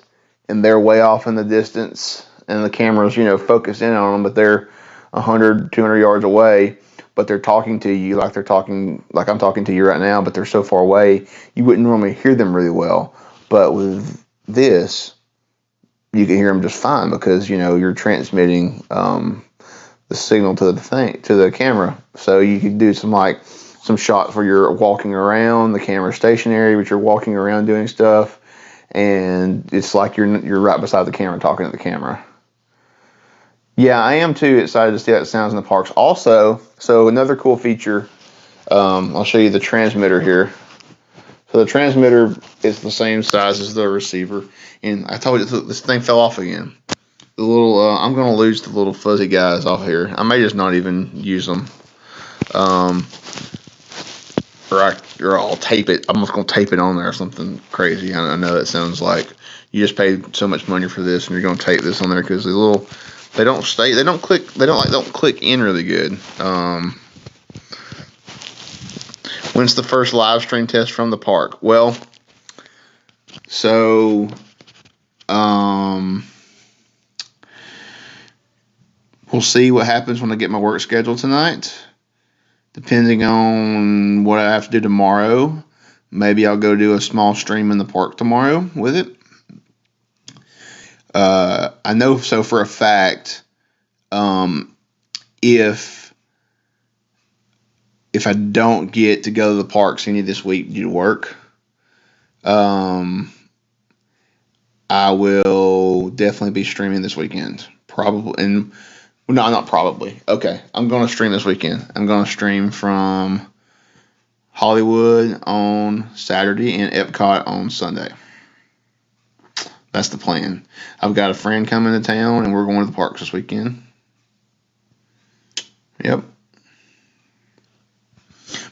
and they're way off in the distance and the camera's, focused in on them, but they're 100, 200 yards away, but they're talking to you like I'm talking to you right now, but they're so far away, you wouldn't normally hear them really well. But with this, you can hear them just fine because, you're transmitting, the signal to the camera. So you could do some shots where you're walking around, the camera's stationary, but you're walking around doing stuff, and it's like you're right beside the camera talking to the camera. Yeah, I am too excited to see how it sounds in the parks. Also, so another cool feature, I'll show you the transmitter here. So the transmitter is the same size as the receiver, and I told you this thing fell off again. The little, I'm going to lose the little fuzzy guys off here. I may just not even use them. Or I'll tape it. I'm just going to tape it on there or something crazy. I know that sounds like you just paid so much money for this and you're going to tape this on there because they don't click in really good. When's the first live stream test from the park? Well, so, we'll see what happens when I get my work schedule tonight. Depending on what I have to do tomorrow, maybe I'll go do a small stream in the park tomorrow with it. I know so for a fact, if I don't get to go to the parks any this week due to work, I will definitely be streaming this weekend. Probably, and no, not probably. Okay, I'm going to stream this weekend. I'm going to stream from Hollywood on Saturday and Epcot on Sunday. That's the plan. I've got a friend coming to town, and we're going to the parks this weekend. Yep.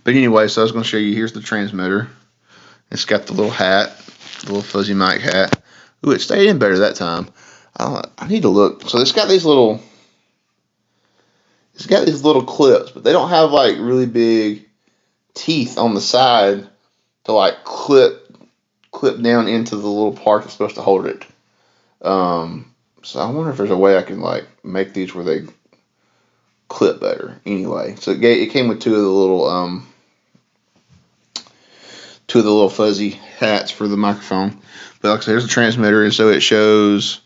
But anyway, so I was going to show you. Here's the transmitter. It's got the little hat, the little fuzzy mic hat. Ooh, it stayed in better that time. I need to look. So it's got these little clips, but they don't have like really big teeth on the side to like clip down into the little part that's supposed to hold it. So I wonder if there's a way I can like make these where they clip better. Anyway, so it came with two of the little fuzzy hats for the microphone. But like I said, here's the transmitter, and so it shows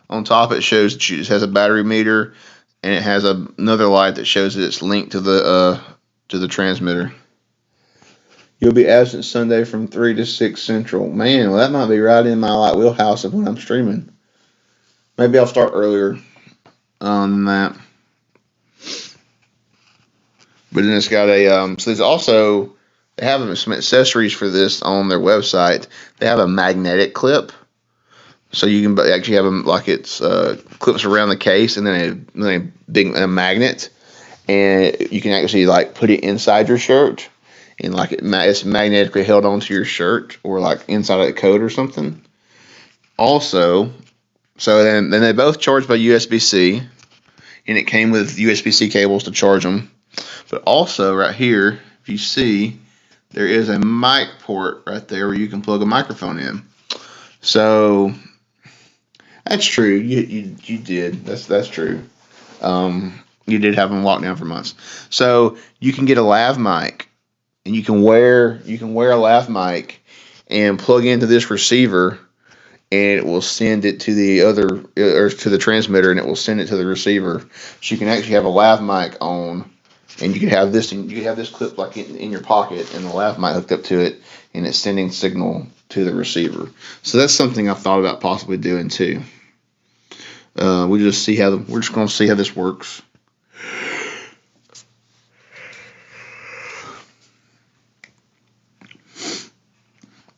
on top. It shows it has a battery meter, and it has another light that shows that it's linked to the transmitter. You'll be absent Sunday from 3 to 6 Central. Man, well, that might be right in my like wheelhouse of when I'm streaming. Maybe I'll start earlier than that. But then it's got so there's also, they have some accessories for this on their website. They have a magnetic clip. So you can actually have them like it's clips around the case, and then a magnet. And you can actually like put it inside your shirt. And like it's magnetically held onto your shirt or like inside of a coat or something. Also, so then they both charge by USB-C, and it came with USB-C cables to charge them. But also right here, if you see, there is a mic port right there where you can plug a microphone in. So that's true. You did. That's true. You did have them locked down for months. So you can get a lav mic. And you can wear a lav mic and plug into this receiver, and it will send it to the to the transmitter, and it will send it to the receiver. So you can actually have a lav mic on, and you can have this clip like in your pocket, and the lav mic hooked up to it, and it's sending signal to the receiver. So that's something I've thought about possibly doing too. We're just going to see how this works.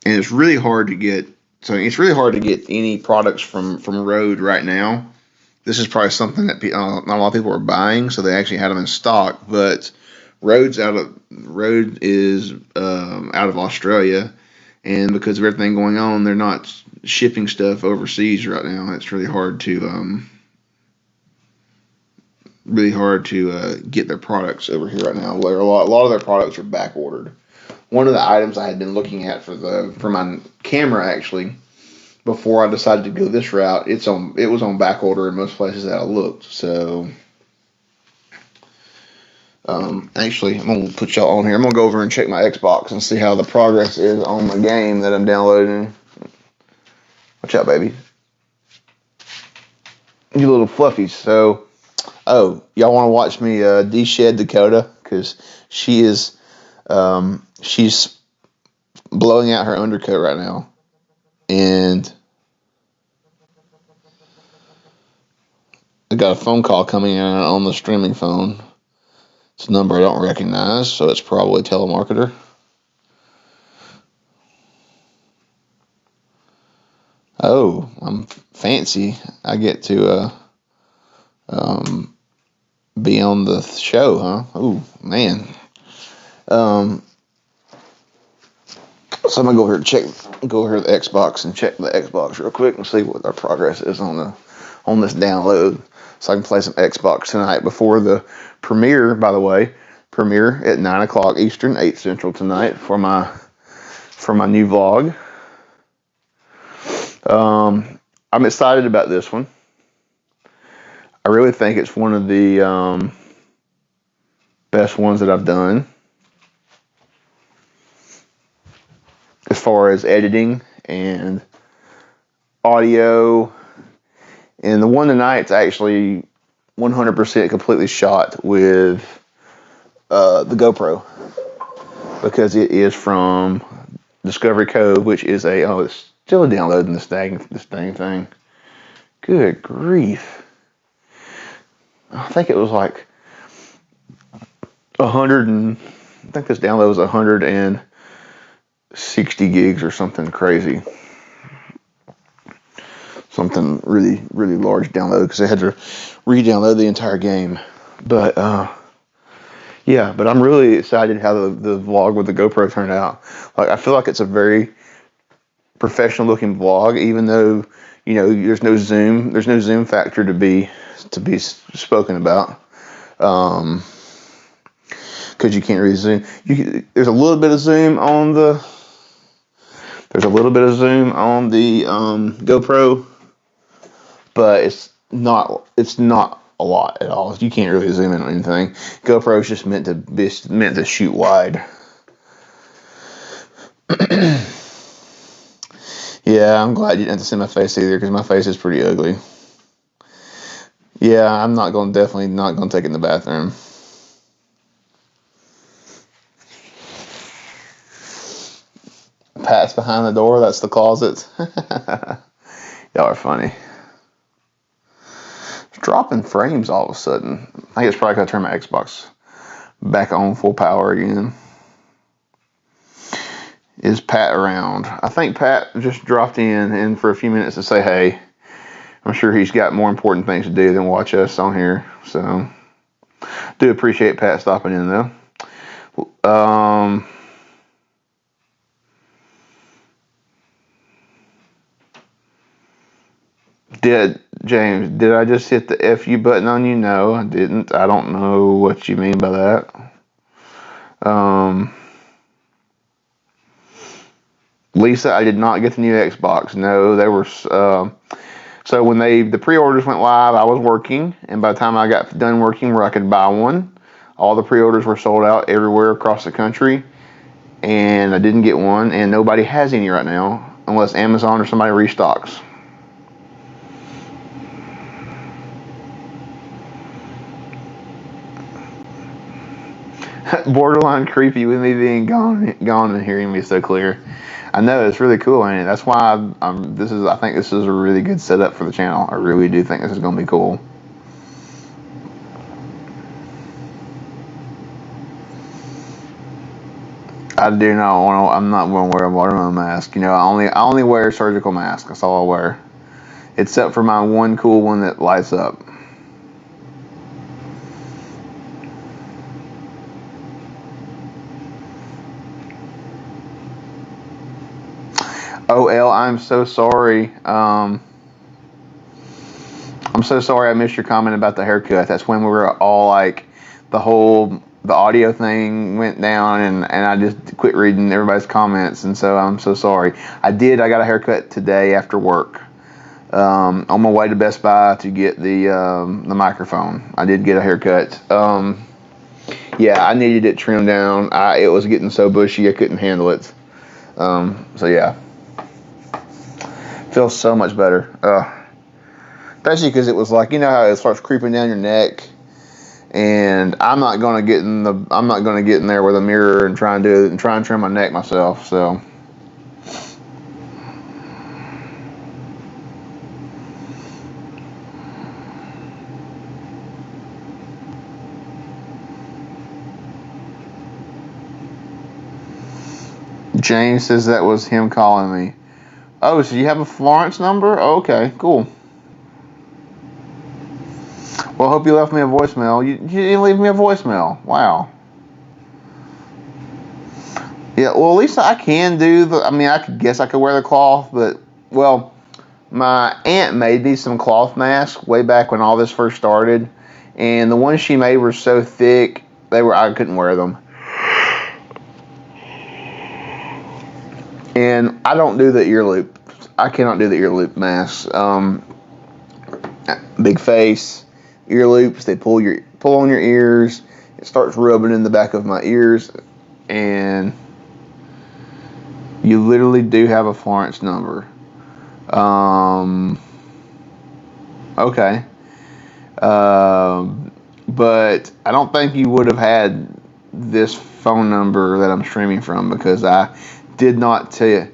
And it's really hard to get. So it's really hard to get any products from Rode right now. This is probably something that not a lot of people are buying, so they actually had them in stock. But Rode is out of Australia, and because of everything going on, they're not shipping stuff overseas right now. It's really hard to get their products over here right now. A lot of their products are back ordered. One of the items I had been looking at for my camera actually, before I decided to go this route, it was on back order in most places that I looked. So actually, I'm gonna put y'all on here. I'm gonna go over and check my Xbox and see how the progress is on the game that I'm downloading. Watch out, baby. You little fluffies. So, y'all want to watch me de-shed Dakota, because she's blowing out her undercoat right now, and I got a phone call coming in on the streaming phone. It's a number I don't recognize, so it's probably a telemarketer. Oh, I'm fancy. I get to be on the show, huh? Oh, man. So I'm gonna go over here to the Xbox and check the Xbox real quick and see what our progress is on this download, so I can play some Xbox tonight before the premiere. By the way, premiere at 9:00 Eastern, 8 Central tonight for my new vlog. I'm excited about this one. I really think it's one of the best ones that I've done as far as editing and audio. And the one tonight's actually 100% completely shot with the GoPro, because it is from Discovery Cove, which is it's still downloading this dang thing. Good grief. I think it was like 100 and I think this download was 160 gigs or something crazy. Something really, really large download, because I had to re-download the entire game. But but I'm really excited how the vlog with the GoPro turned out. Like, I feel like it's a very professional looking vlog, even though, there's no zoom factor to be spoken about, because you can't really zoom. There's a little bit of zoom on the There's a little bit of zoom on the GoPro, but it's not a lot at all. You can't really zoom in on anything. GoPro is just meant to shoot wide. Yeah, I'm glad you didn't have to see my face either, because my face is pretty ugly. Yeah, I'm definitely not gonna take it in the bathroom. Pat's behind the door. That's the closet. Y'all are funny. It's dropping frames all of a sudden. I think it's probably because I turned my Xbox back on full power again. Is Pat around? I think Pat just dropped in for a few minutes to say hey. I'm sure he's got more important things to do than watch us on here. So, do appreciate Pat stopping in though. Did I just hit the FU button on you? No, I didn't. I don't know what you mean by that. Lisa, I did not get the new Xbox. No, they were. So when the pre-orders went live, I was working, and by the time I got done working where I could buy one, all the pre-orders were sold out everywhere across the country, and I didn't get one, and nobody has any right now, unless Amazon or somebody restocks. Borderline creepy with me being gone and hearing me so clear. I know, it's really cool, and that's why I think this is a really good setup for the channel. I really do think this is going to be cool. I do not want to. I'm not going to wear a watermelon mask. You know, I only wear surgical masks. That's all I wear, except for my one cool one that lights up. Oh, L, I'm so sorry. I'm so sorry I missed your comment about the haircut. That's when we were all like, the audio thing went down, and I just quit reading everybody's comments, and so I'm so sorry. I got a haircut today after work. On my way to Best Buy to get the microphone. I did get a haircut. Yeah, I needed it trimmed down. It was getting so bushy I couldn't handle it. So yeah. Feels so much better. Especially because it was like, you know how it starts creeping down your neck, and I'm not gonna get in there with a mirror and try and do it and try and trim my neck myself. So James says that was him calling me. Oh, so you have a Florence number? Oh, okay, cool. Well, I hope you left me a voicemail. You didn't leave me a voicemail. Wow. Yeah, well, at least I can do I could wear the cloth, but, well, my aunt made me some cloth masks way back when all this first started, and the ones she made were so thick, I couldn't wear them. And I don't do the ear loop. I cannot do the ear loop masks. Big face, ear loops, they pull on your ears. It starts rubbing in the back of my ears, and you literally do have a Florence number. Okay. But I don't think you would have had this phone number that I'm streaming from, because I did not tell you.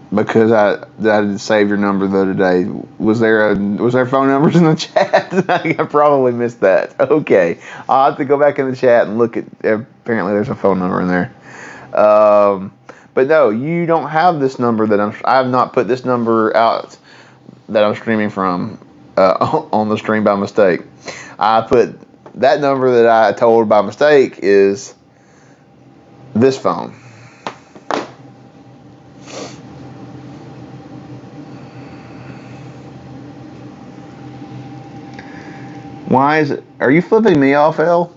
Because I did save your number the other day. Was there phone numbers in the chat? I probably missed that. Okay, I'll have to go back in the chat and look at. Apparently, there's a phone number in there. But no, you don't have this number I have not put this number out that I'm streaming from on the stream by mistake. I put that number that I told by mistake is this phone. Are you flipping me off, L?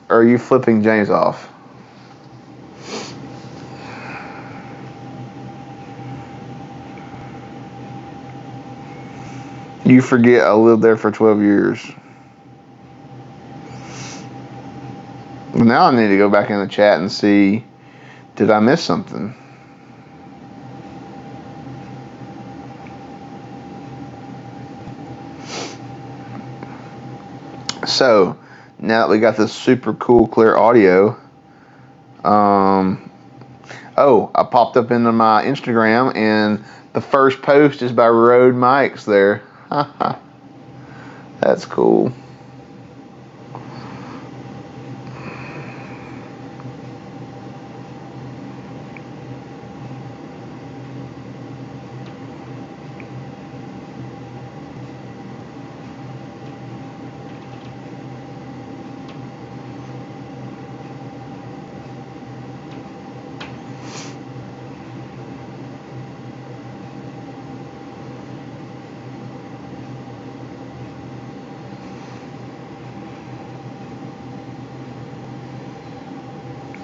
Or are you flipping James off? You forget I lived there for 12 years. Now I need to go back in the chat and see, did I miss something? So, now that we got this super cool, clear audio, oh, I popped up into my Instagram, and the first post is by Rode Mics there. That's cool.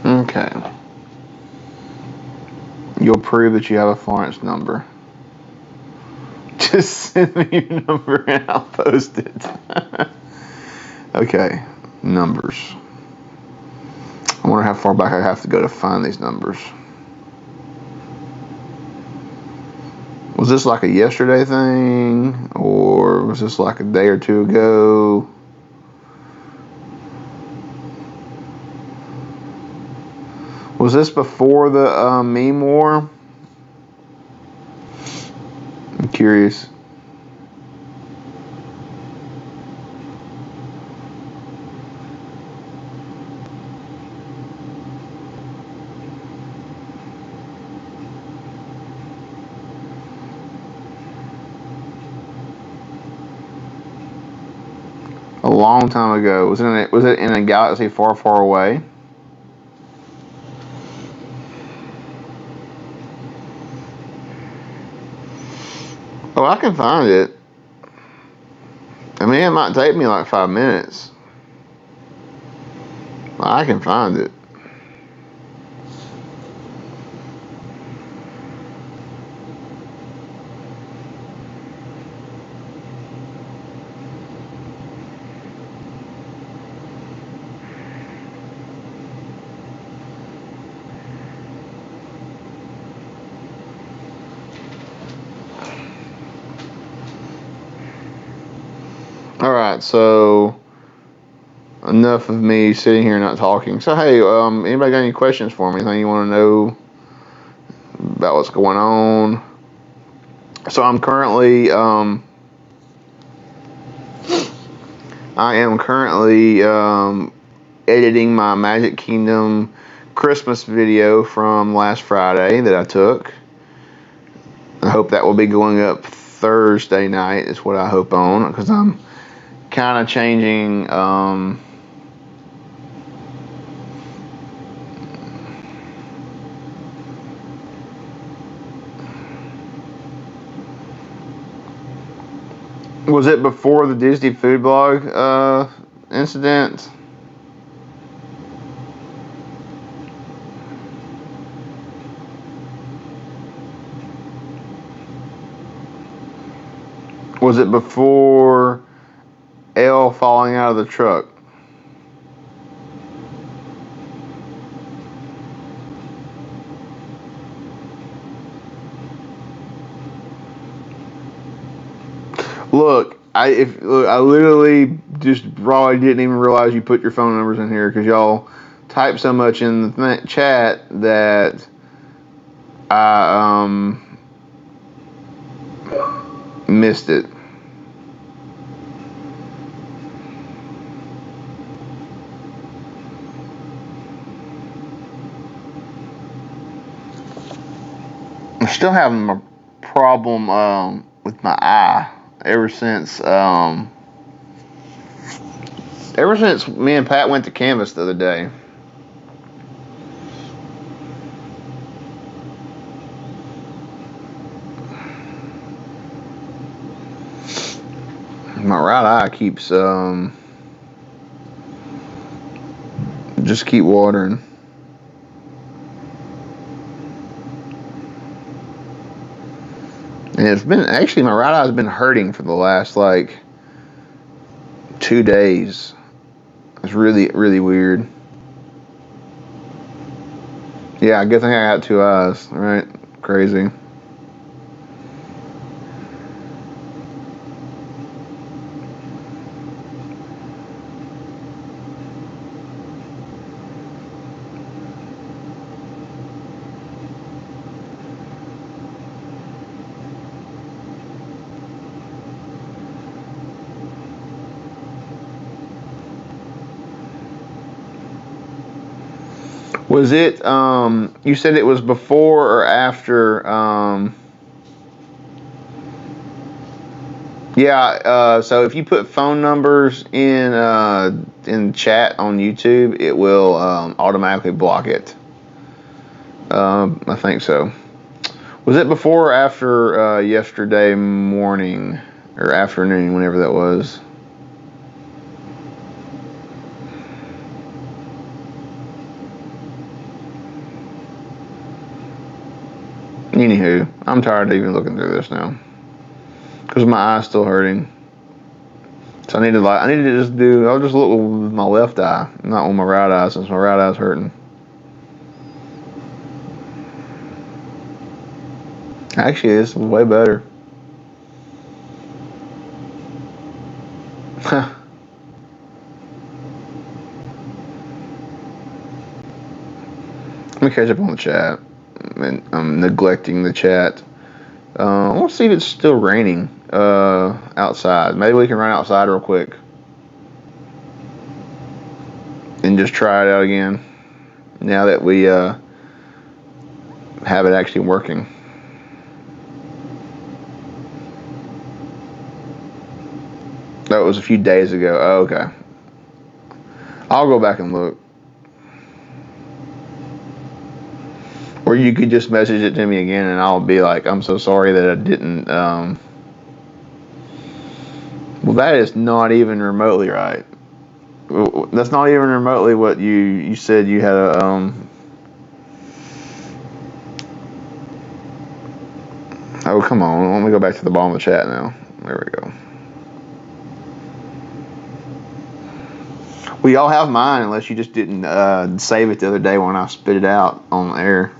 Okay. You'll prove that you have a Florence number. Just send me your number and I'll post it. Okay. Numbers. I wonder how far back I have to go to find these numbers. Was this like a yesterday thing? Or was this like a day or two ago? Was this before the meme war? I'm curious. A long time ago. Was it in a galaxy far, far away? Oh, I can find it. I mean, it might take me like 5 minutes. I can find it. Alright, so enough of me sitting here not talking. So hey, anybody got any questions for me? Anything you want to know about what's going on? So I'm currently I am currently editing my Magic Kingdom Christmas video from last Friday that I took. I hope that will be going up Thursday night is what I hope on, because I'm kind of changing was it before the Disney food blog incident? Was it before Elle falling out of the truck? Look, I literally just probably didn't even realize you put your phone numbers in here because y'all type so much in the chat that I missed it. I'm still having a problem with my eye ever since me and Pat went to Canvas the other day. My right eye keeps just keep watering. And it's been, actually, my right eye's been hurting for the last, like, 2 days. It's really, really weird. Yeah, good thing I got 2 eyes, right? Crazy. Was it, you said it was before or after, yeah, so if you put phone numbers in chat on YouTube, it will automatically block it. I think so. Was it before or after yesterday morning or afternoon, whenever that was? Anywho, I'm tired of even looking through this now because my eye's still hurting. So I need to just do. I'll just look with my left eye, not with my right eye, since my right eye's hurting. Actually, this is way better. Let me catch up on the chat. I'm neglecting the chat. Let's see if it's still raining outside. Maybe we can run outside real quick and just try it out again now that we have it actually working. That was a few days ago. Oh, okay. I'll go back and look. Or you could just message it to me again and I'll be like, I'm so sorry that I didn't. Well, that is not even remotely right. That's not even remotely what you said you had a. Oh, come on. Let me go back to the bottom of the chat now. There we go. Well, y'all have mine unless you just didn't save it the other day when I spit it out on air.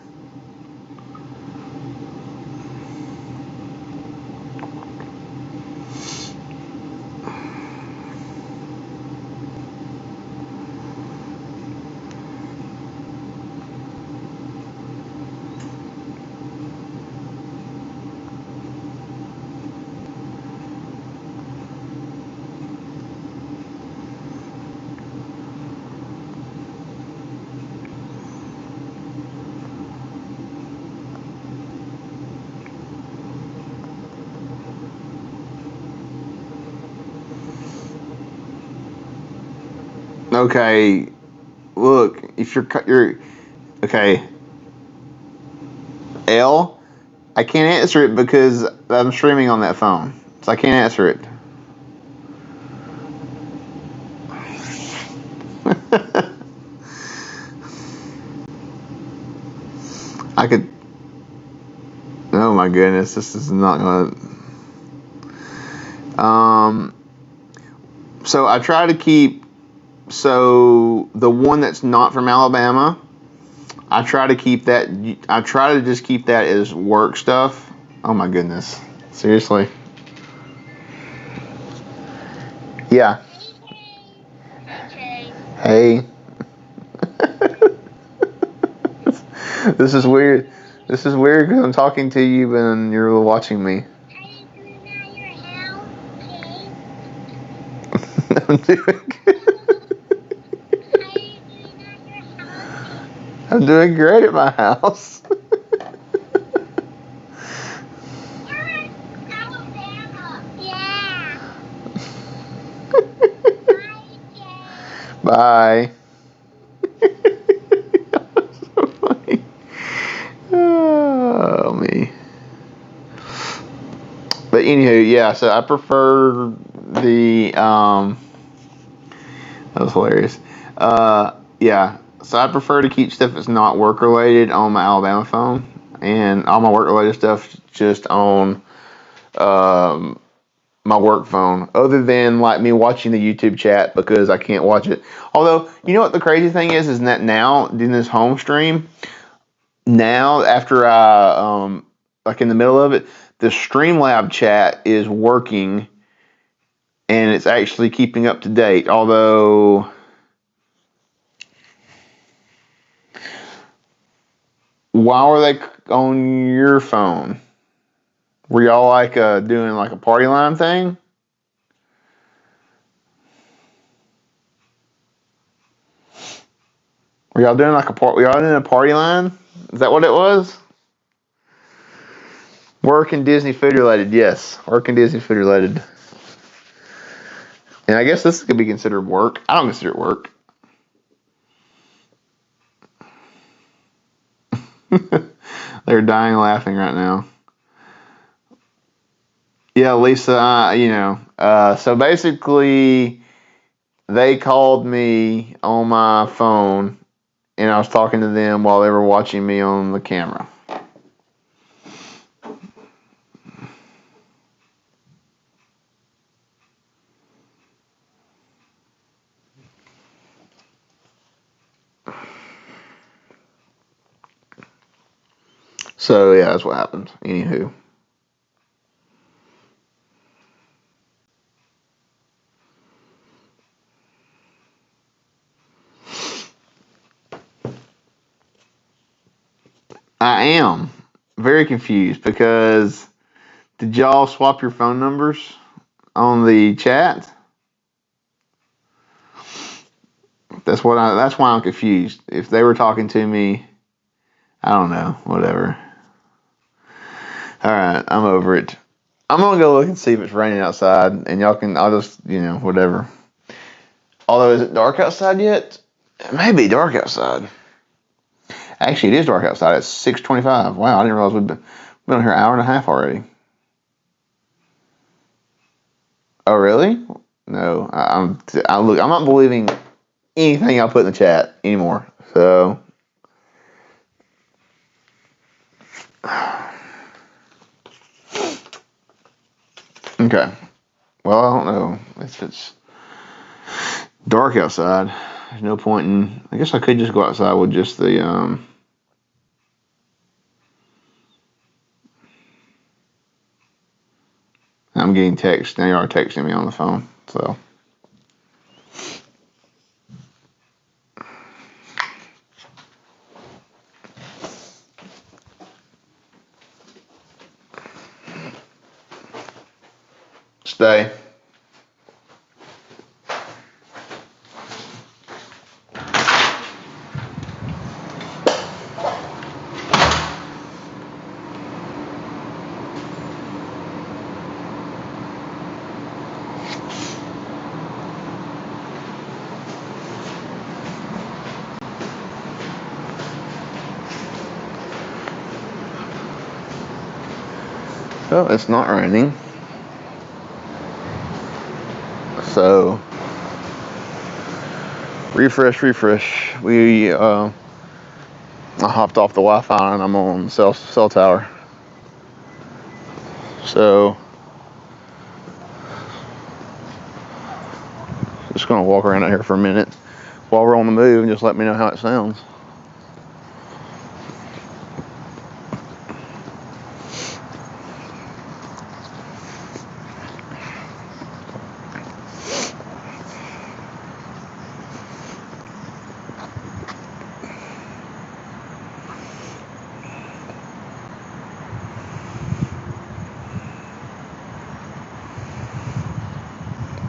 Okay, look, if you're okay, L, I can't answer it because I'm streaming on that phone, so I can't answer it. I could. Oh my goodness, this is not gonna. So I try to keep. So the one that's not from Alabama, I try to keep that. I try to just keep that as work stuff. Oh my goodness, seriously. Yeah. Hey. This is weird. This is weird because I'm talking to you and you're watching me. I'm doing good. I'm doing great at my house. Bye. So funny. Oh, me. But anywho, yeah, so I prefer the, that was hilarious. Yeah, so I prefer to keep stuff that's not work related on my Alabama phone, and all my work related stuff just on my work phone, other than like me watching the YouTube chat because I can't watch it. Although, you know what the crazy thing is that now in this home stream, now after I like in the middle of it, the Streamlab chat is working and it's actually keeping up to date. Although why were they on your phone? Were y'all like doing like a party line thing? Were y'all doing like were y'all in a party line? Is that what it was? Work and Disney food related, yes. Work and Disney food related. And I guess this could be considered work. I don't consider it work. They're dying laughing right now. Yeah, Lisa, so basically they called me on my phone and I was talking to them while they were watching me on the camera. So, yeah, that's what happened. Anywho. I am very confused because did y'all swap your phone numbers on the chat? That's why I'm confused. If they were talking to me, I don't know, whatever. All right, I'm over it. I'm gonna go look and see if it's raining outside, and I'll just, whatever. Although, is it dark outside yet? It may be dark outside. Actually, it is dark outside. It's 6:25. Wow, I didn't realize we've been on here an hour and a half already. Oh, really? No, I'm not believing anything I put in the chat anymore. So, okay. Well, I don't know if it's dark outside. There's no point in. I guess I could just go outside with just the I'm getting text. Now you are texting me on the phone. So. Stay. Oh, it's not raining. So, refresh. I hopped off the Wi-Fi and I'm on the cell tower. So, just gonna walk around out here for a minute while we're on the move and just let me know how it sounds.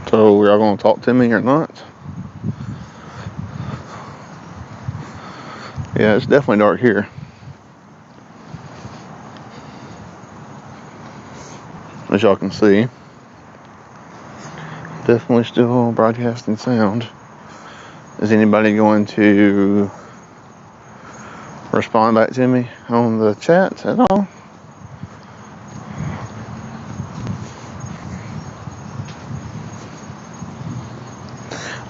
So, are y'all gonna talk to me or not? Yeah, it's definitely dark here. As y'all can see. Definitely still broadcasting sound. Is anybody going to respond back to me on the chat at all?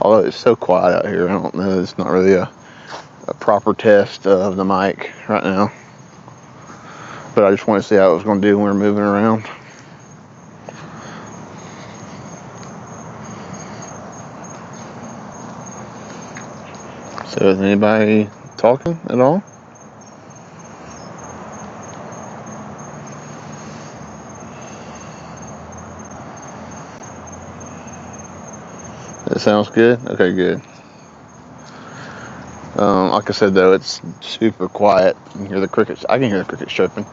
Although it's so quiet out here, I don't know. It's not really a proper test of the mic right now. But I just want to see how it was going to do when we're moving around. So is anybody talking at all? That sounds good? Okay, good. Like I said though, it's super quiet. You can hear the crickets. I can hear the crickets chirping.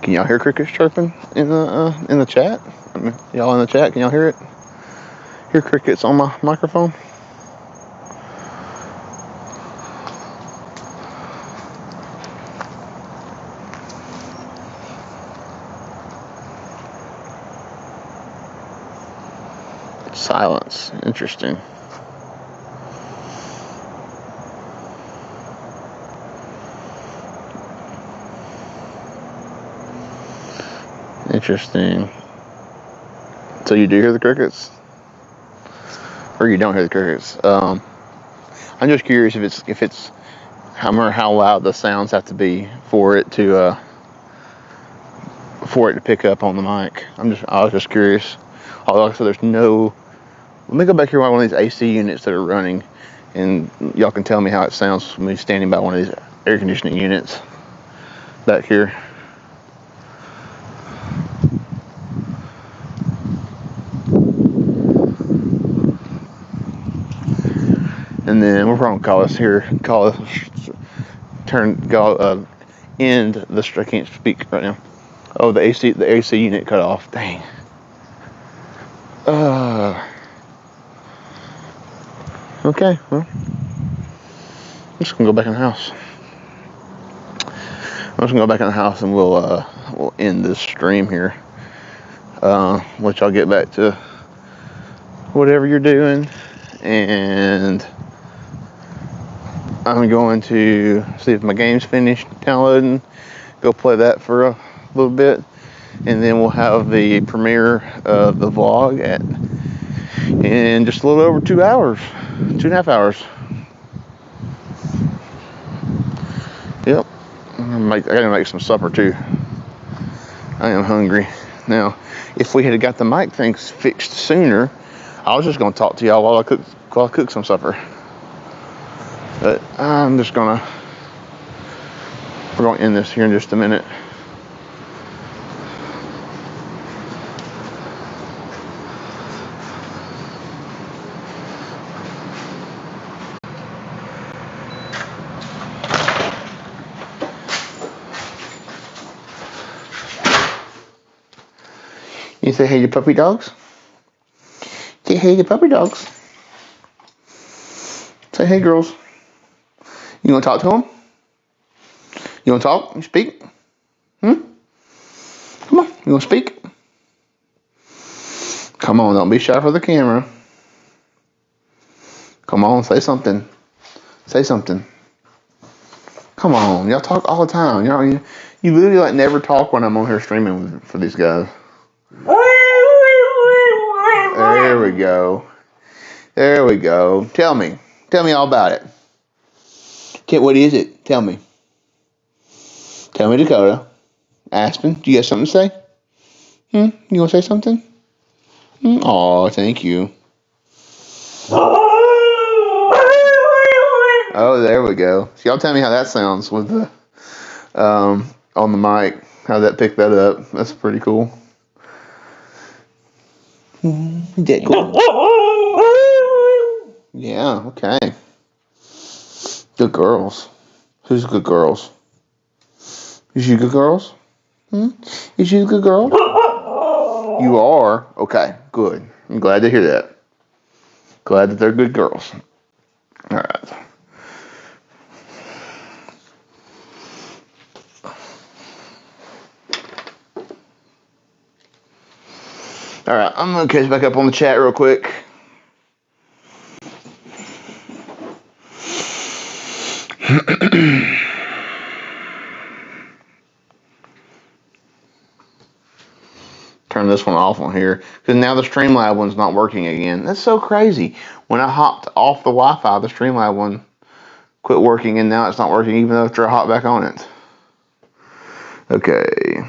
Can y'all hear crickets chirping in the chat? I mean, y'all in the chat, can y'all hear it? Hear crickets on my microphone? Silence. Interesting. Interesting. So you do hear the crickets? Or you don't hear the crickets? I'm just curious if it's how loud the sounds have to be for it to pick up on the mic. I was just curious. Although like I said, there's no. Let me go back here by one of these AC units that are running, and y'all can tell me how it sounds when me standing by one of these air conditioning units back here. And then we're probably gonna end the. I can't speak right now. Oh, the AC unit cut off. Dang. Okay, well, I'm just gonna go back in the house. And we'll end this stream here. Let y'all get back to whatever you're doing, and I'm going to see if my game's finished downloading. Go play that for a little bit, and then we'll have the premiere of the vlog in just a little over 2 hours, 2.5 hours. Yep. I gotta make some supper too. I am hungry. Now, if we had got the mic things fixed sooner, I was just gonna talk to y'all while I cook some supper. But we're gonna end this here in just a minute. You say hey to puppy dogs? Say hey to puppy dogs. Say hey, girls. You want to talk to them? You want to talk? You speak? Come on. You want to speak? Come on, don't be shy for the camera. Come on, say something. Say something. Come on, y'all talk all the time. You literally like never talk when I'm on here streaming for these guys. There we go. There we go. Tell me all about it. What is it? Tell me. Tell me, Dakota. Aspen, do you have something to say? You want to say something? Aw, thank you. Oh, there we go. So y'all tell me how that sounds with the on the mic. How that picked that up. That's pretty cool. Is that cool? Yeah, okay. Good girls. Who's good girls? Is you good girls? Is you a good girl? You are? Okay, good. I'm glad to hear that. Glad that they're good girls. Alright. Alright, I'm going to catch back up on the chat real quick. Turn this one off on here because now the Streamlab one's not working again. That's so crazy. When I hopped off the Wi-Fi, the Streamlab one quit working, and now it's not working even after I hop back on it. Okay.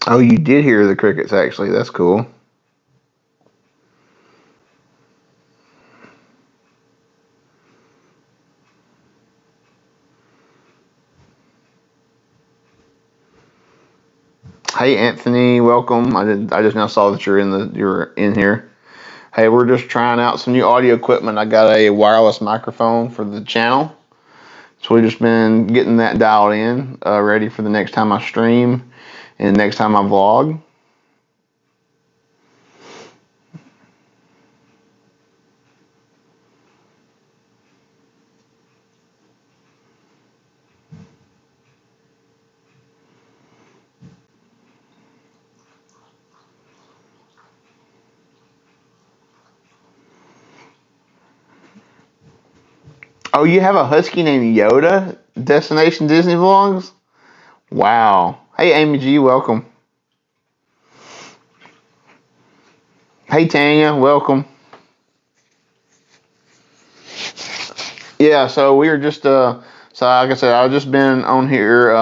Oh, you did hear the crickets, actually. That's cool. Hey, Anthony, welcome. I just now saw that you're in here. Hey, we're just trying out some new audio equipment. I got a wireless microphone for the channel. So we've just been getting that dialed in, ready for the next time I stream and next time I vlog. Oh, you have a husky named Yoda? Destination Disney Vlogs? Wow. Hey, Amy G, welcome. Hey, Tanya, welcome. Yeah, so we were just, so like I said, I've just been on here,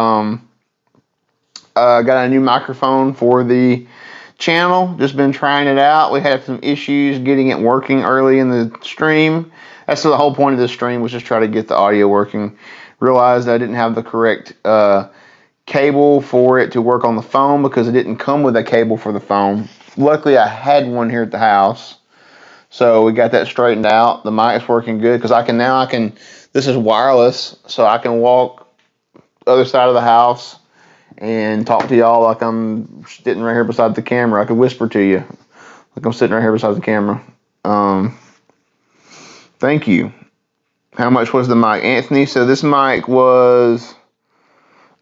got a new microphone for the channel, just been trying it out. We had some issues getting it working early in the stream. That's the whole point of this stream, was just try to get the audio working. Realized I didn't have the correct cable for it to work on the phone, because it didn't come with a cable for the phone. Luckily, I had one here at the house, so we got that straightened out. The mic's working good, because I can, this is wireless, so I can walk the other side of the house and talk to y'all like I'm sitting right here beside the camera. I could whisper to you like I'm sitting right here beside the camera. Thank you. How much was the mic, Anthony? So this mic was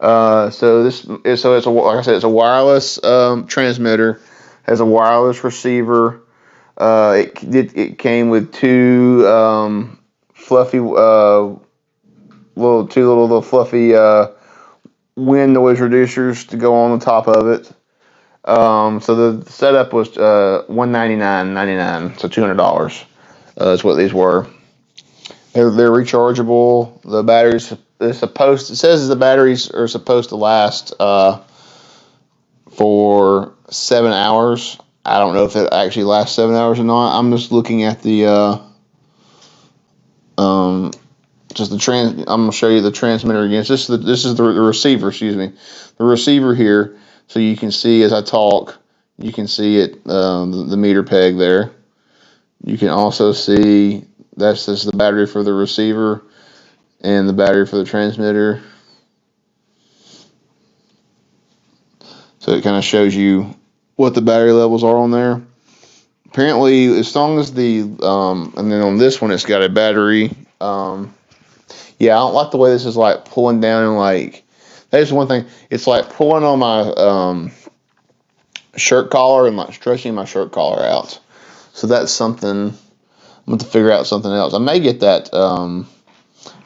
so it's a, like I said, it's a wireless transmitter, has a wireless receiver. It came with two fluffy little fluffy wind noise reducers to go on the top of it. So the setup was $199.99, so $200. That's what these were. They're rechargeable. The batteries it says the batteries are supposed to last for 7 hours. I don't know if it actually lasts 7 hours or not. I'm just looking at the I'm gonna show you the transmitter again. This is the receiver. Excuse me, the receiver here. So you can see as I talk, you can see it, the meter peg there. You can also see that's just the battery for the receiver and the battery for the transmitter. So it kind of shows you what the battery levels are on there. Apparently, as long as the and then on this one, it's got a battery. Yeah, I don't like the way this is like pulling down and like. That's one thing. It's like pulling on my shirt collar and like stretching my shirt collar out. So that's something. I'm going to figure out something else. I may get that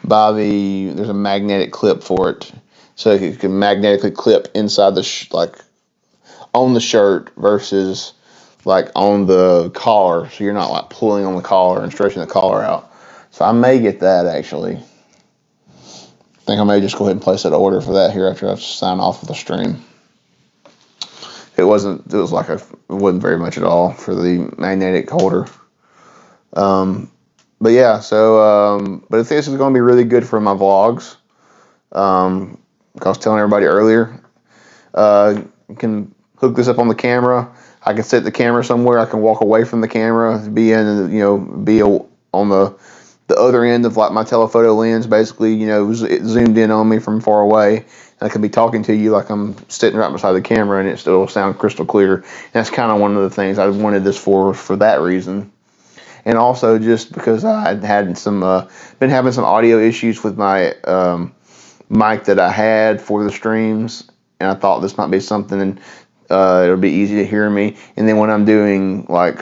by there's a magnetic clip for it, so it can magnetically clip inside the like on the shirt versus like on the collar, so you're not like pulling on the collar and stretching the collar out. So I may get that actually. I think I may just go ahead and place that order for that here after I sign off of the stream. It wasn't very much at all for the magnetic holder. But yeah, so but I think this is going to be really good for my vlogs. Like I was telling everybody earlier, you can hook this up on the camera. I can set the camera somewhere. I can walk away from the camera, be on the other end of like my telephoto lens, basically, it zoomed in on me from far away. And I can be talking to you like I'm sitting right beside the camera, and it still sound crystal clear. And that's kind of one of the things I wanted this for that reason. And also just because I had been having some audio issues with my mic that I had for the streams, and I thought this might be something, and it'll be easy to hear me. And then when I'm doing a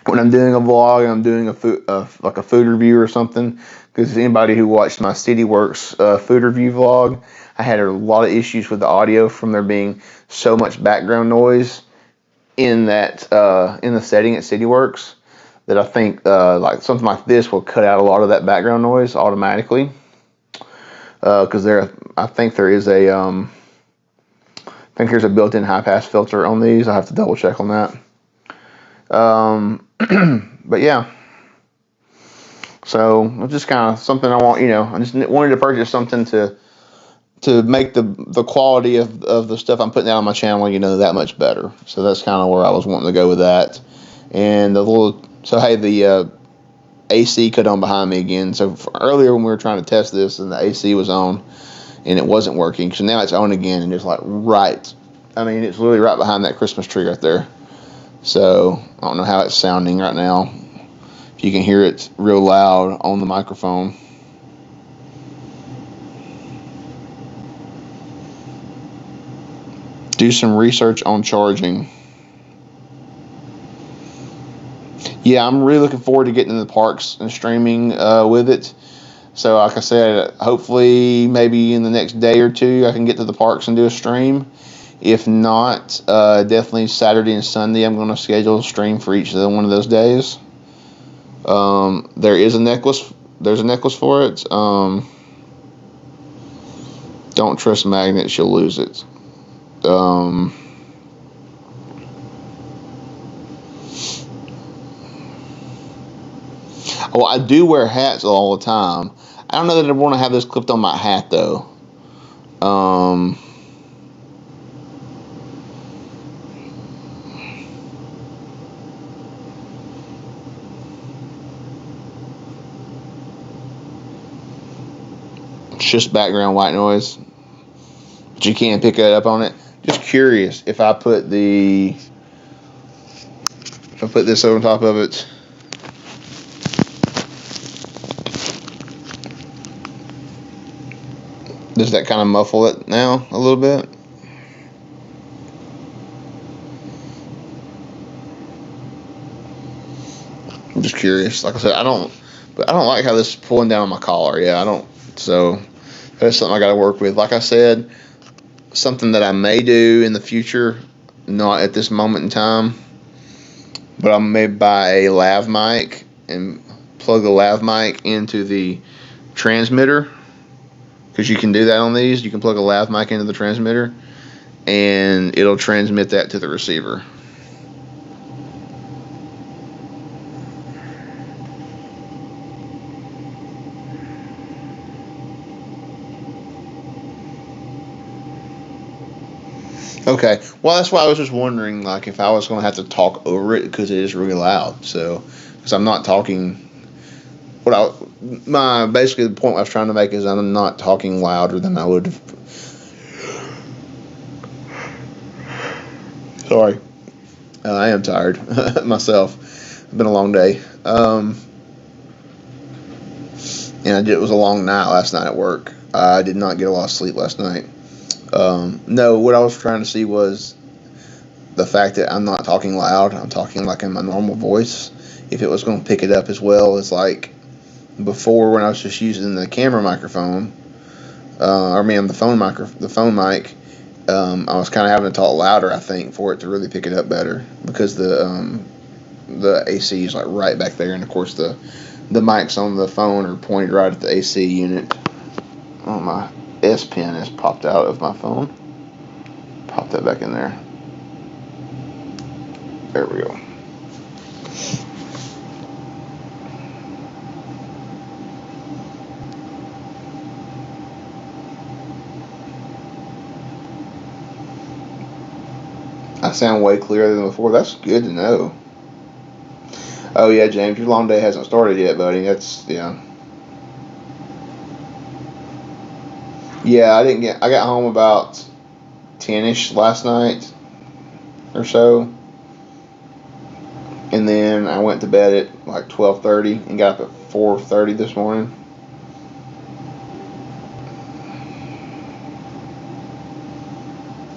vlog and I'm doing a food review or something, because anybody who watched my CityWorks food review vlog, I had a lot of issues with the audio from there being so much background noise in the setting at CityWorks, that I think like something like this will cut out a lot of that background noise automatically. Because I think there is a think there's a built-in high-pass filter on these. I have to double check on that. But yeah. So it's just kind of something I want, I just wanted to purchase something to make the quality of the stuff I'm putting out on my channel, that much better. So that's kind of where I was wanting to go with that. And the AC cut on behind me again. So earlier when we were trying to test this and the AC was on and it wasn't working, so now it's on again and it's like it's literally right behind that Christmas tree right there. So I don't know how it's sounding right now. If you can hear it real loud on the microphone. Do some research on charging. Yeah, I'm really looking forward to getting in the parks and streaming with it. So like I said, hopefully maybe in the next day or two I can get to the parks and do a stream. If not, definitely Saturday and Sunday I'm going to schedule a stream for each one of those days. There's a necklace for it. Don't trust magnets, you'll lose it. Well, I do wear hats all the time. I don't know that I want to have this clipped on my hat though. It's just background white noise, but you can't pick it up on it. Just curious if I put this over top of it. Does that kind of muffle it now a little bit? I'm just curious. Like I said, I don't like how this is pulling down on my collar. Yeah, I don't. So that's something I got to work with. Like I said, something that I may do in the future, not at this moment in time, but I may buy a lav mic and plug the lav mic into the transmitter, because you can do that on these. You can plug a lav mic into the transmitter and it'll transmit that to the receiver. Okay, well that's why I was just wondering, like, if I was going to have to talk over it, because it is really loud. So, because I'm not talking. Basically the point I was trying to make is I'm not talking louder than I would. Sorry, I am tired myself. It's been a long day, and it was a long night last night at work. I did not get a lot of sleep last night. No, what I was trying to see was the fact that I'm not talking loud. I'm talking like in my normal voice. If it was going to pick it up as well as like before, when I was just using the camera microphone, the phone mic, I was kind of having to talk louder, I think, for it to really pick it up better, because the AC is like right back there, and of course the mics on the phone are pointed right at the AC unit. Oh, my S Pen has popped out of my phone. Pop that back in there. There we go. I sound way clearer than before. That's good to know. Oh yeah, James, your long day hasn't started yet, buddy. Yeah. Yeah, I got home about 10ish last night or so. And then I went to bed at like 12:30 and got up at 4:30 this morning.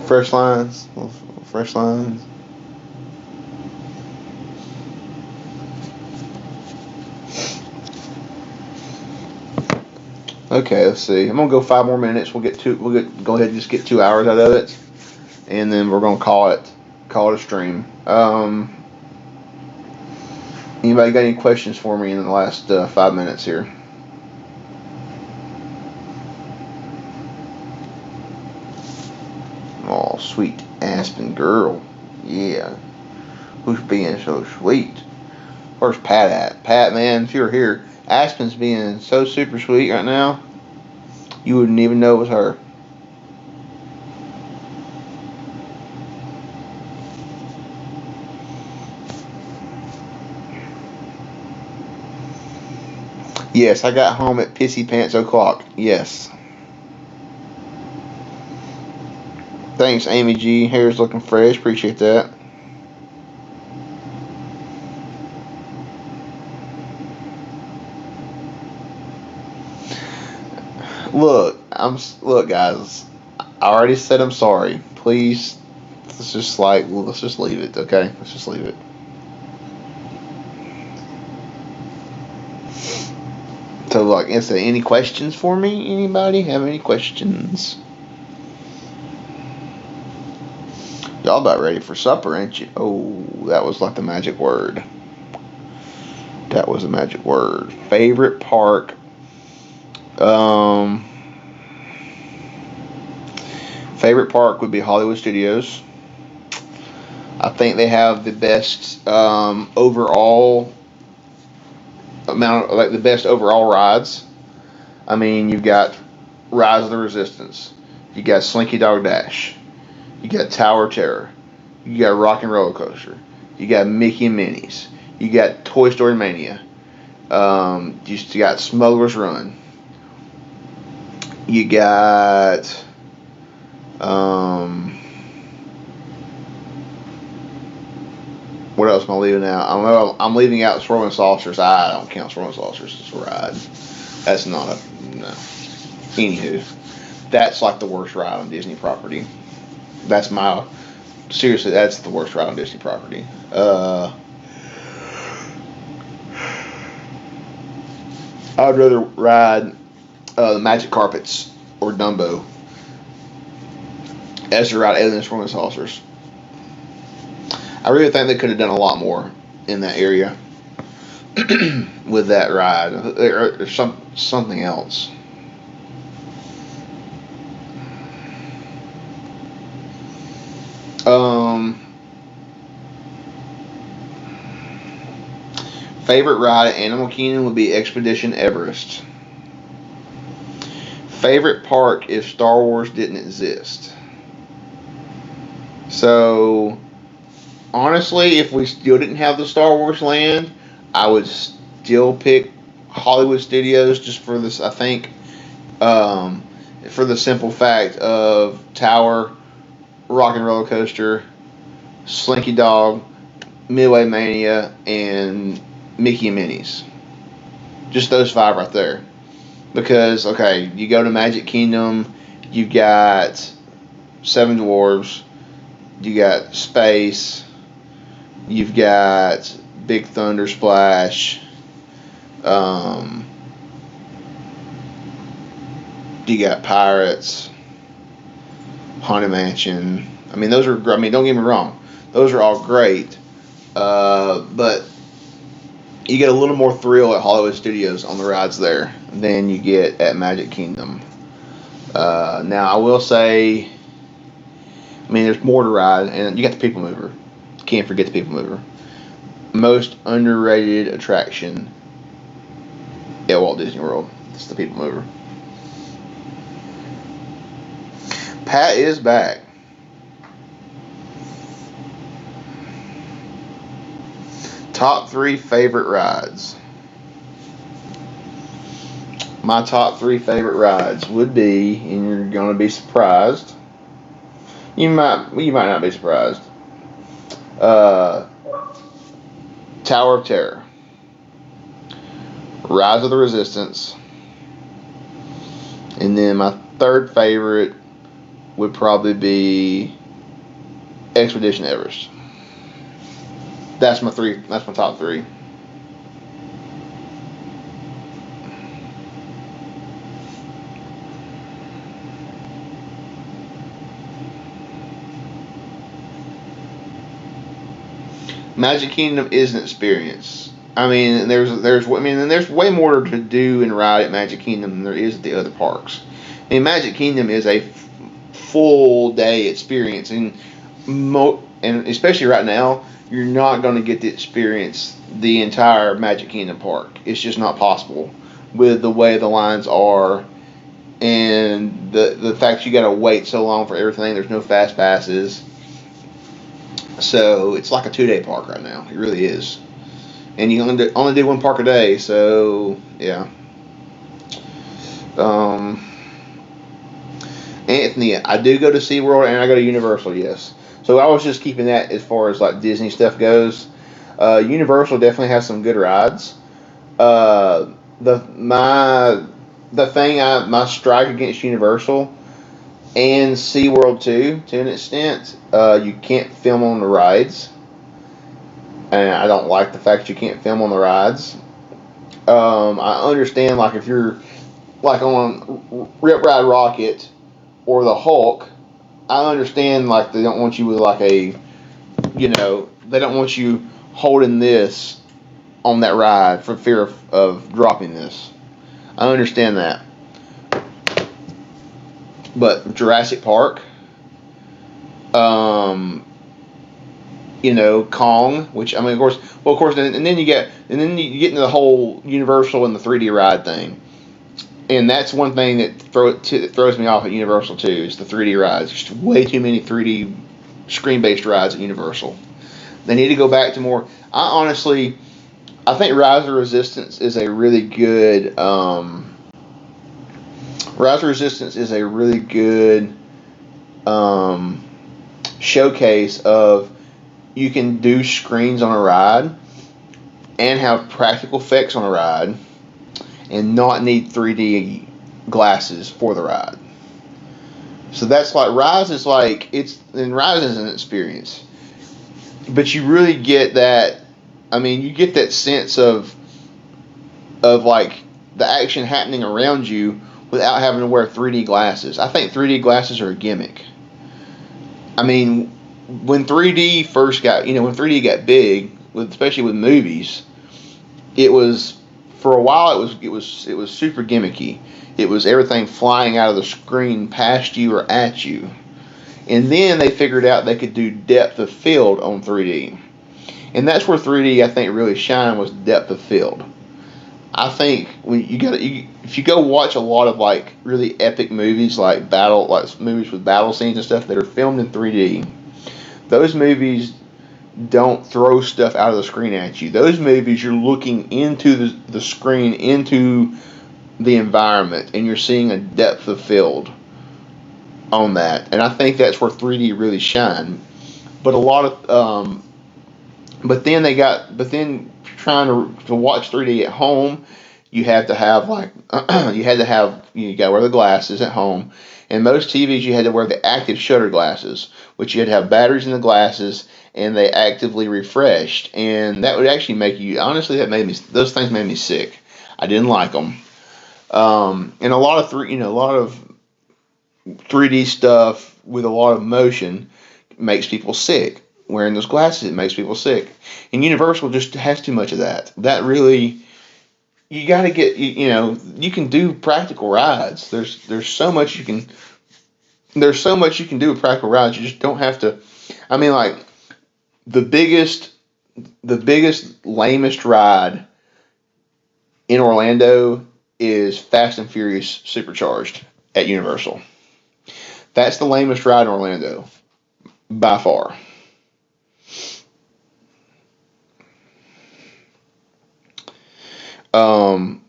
Fresh lines. Okay, let's see. I'm gonna go 5 more minutes. Go ahead and just get 2 hours out of it, and then we're gonna call it a stream. Anybody got any questions for me in the last 5 minutes here? Sweet Aspen girl. Yeah. Who's being so sweet? Where's Pat at? Pat, man, if you were here, Aspen's being so super sweet right now, you wouldn't even know it was her. Yes, I got home at Pissy Pants o'clock. Yes. Thanks, Amy G. Hair's looking fresh. Appreciate that. Look, guys. I already said I'm sorry. Please, let's just leave it, okay? Let's just leave it. So, like, is there any questions for me? Anybody have any questions? Y'all about ready for supper, ain't you? Oh, that was like the magic word. That was a magic word. Favorite park. Favorite park would be Hollywood Studios. I think they have the best overall amount, like the best overall rides. I mean, you've got Rise of the Resistance, you got Slinky Dog Dash, you got Tower of Terror, you got Rock and Roller Coaster, you got Mickey and Minnie's, you got Toy Story Mania, you got Smuggler's Run, you got what else am I leaving out? I'm leaving out Swirling Saucers. I don't count Swirling Saucers as a ride. That's not no. Anywho, that's like the worst ride on Disney property. Seriously, that's the worst ride on Disney property. I'd rather ride the Magic Carpets or Dumbo as to ride Alien Swirling Saucers. I really think they could have done a lot more in that area with that ride, or something else. Favorite ride at Animal Kingdom would be Expedition Everest. Favorite park if Star Wars didn't exist. So, honestly, if we still didn't have the Star Wars land, I would still pick Hollywood Studios just for this, I think, for the simple fact of Tower, Rock and Roller Coaster, Slinky Dog, Midway Mania, and Mickey and Minnie's. Just those 5 right there. Because, okay, you go to Magic Kingdom, you've got Seven Dwarves, you got Space, you've got Big Thunder Splash, you got Pirates, Haunted Mansion. I mean, don't get me wrong, those are all great, but you get a little more thrill at Hollywood Studios on the rides there than you get at Magic Kingdom. Now, I will say, I mean, there's more to ride, and you got the People Mover. Can't forget the People Mover. Most underrated attraction at Walt Disney World. It's the People Mover. Pat is back. Top 3 favorite rides. My top 3 favorite rides would be, and you're gonna be surprised. You might not be surprised. Tower of Terror, Rise of the Resistance, and then my third favorite would probably be Expedition Everest. That's my top 3. Magic Kingdom is an experience. I mean, there's way more to do and ride at Magic Kingdom than there is at the other parks. I mean, Magic Kingdom is a full day experience. And especially right now, you're not going to get to experience the entire Magic Kingdom park. It's just not possible with the way the lines are and the fact you got to wait so long for everything. There's no fast passes. So it's like a 2-day park right now. It really is. And you only do one park a day, so yeah. Anthony, I do go to SeaWorld and I go to Universal, yes. So I was just keeping that as far as like Disney stuff goes. Universal definitely has some good rides. My strike against Universal and SeaWorld too, to an extent, you can't film on the rides. And I don't like the fact you can't film on the rides. I understand, like, if you're, like, on Rip Ride Rocket or the Hulk, I understand, like, they don't want you with, like, they don't want you holding this on that ride for fear of dropping this. I understand that. But Jurassic Park, Kong, which, I mean, of course, and then you get into the whole Universal and the 3D ride thing, and that's one thing that throws me off at Universal too, is the 3D rides. There's way too many 3D screen-based rides at Universal. They need to go back to more. I think Rise of Resistance is a really good. Rise of Resistance is a really good showcase of. You can do screens on a ride and have practical effects on a ride and not need 3D glasses for the ride. So that's like Rise is an experience. But you really get that, I mean, you get that sense of like the action happening around you without having to wear 3D glasses. I think 3D glasses are a gimmick. I mean, when 3D got big, especially with movies, it was, for a while, it was super gimmicky. It was everything flying out of the screen past you or at you. And then they figured out they could do depth of field on 3D. And that's where 3D, I think, really shined, was depth of field. I think when if you go watch a lot of like really epic movies like movies with battle scenes and stuff that are filmed in 3D, those movies don't throw stuff out of the screen at you. Those movies, you're looking into the screen, into the environment, and you're seeing a depth of field on that. And I think that's where 3D really shined. But a lot of, but then trying to watch 3D at home, you had to have you gotta wear the glasses at home. And most TVs, you had to wear the active shutter glasses, which you had to have batteries in the glasses, and they actively refreshed. And that would actually make you, honestly, those things made me sick. I didn't like them. And a lot of 3D stuff with a lot of motion makes people sick. Wearing those glasses, it makes people sick. And Universal just has too much of that. That really, you got to get, you can do practical rides. There's so much you can do with practical rides. You just don't have to. I mean, like the biggest, lamest ride in Orlando is Fast and Furious Supercharged at Universal. That's the lamest ride in Orlando by far. Back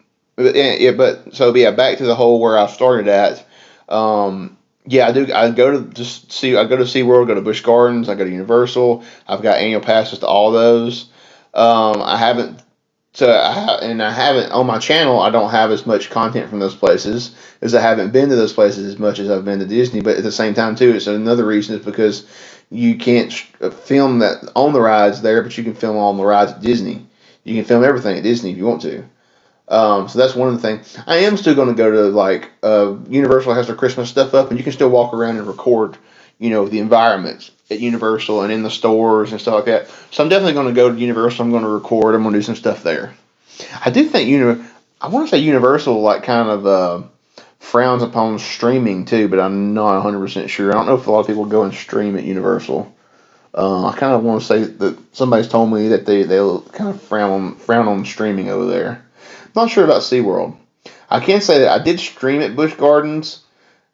to the whole where I started at. I do. I go to SeaWorld, go to Busch Gardens, I go to Universal. I've got annual passes to all those. I haven't on my channel. I don't have as much content from those places, as I haven't been to those places as much as I've been to Disney. But at the same time, too, it's another reason is because you can't film that on the rides there, but you can film on the rides at Disney. You can film everything at Disney if you want to. So that's one of the things. I am still going to go to Universal has their Christmas stuff up, and you can still walk around and record, the environments at Universal and in the stores and stuff like that. So I'm definitely going to go to Universal. I'm going to record. I'm going to do some stuff there. I do think I want to say Universal kind of frowns upon streaming too, but I'm not 100% sure. I don't know if a lot of people go and stream at Universal. I kind of want to say that somebody's told me that they'll kind of frown on streaming over there. Not sure about SeaWorld. I can say that I did stream at Busch Gardens,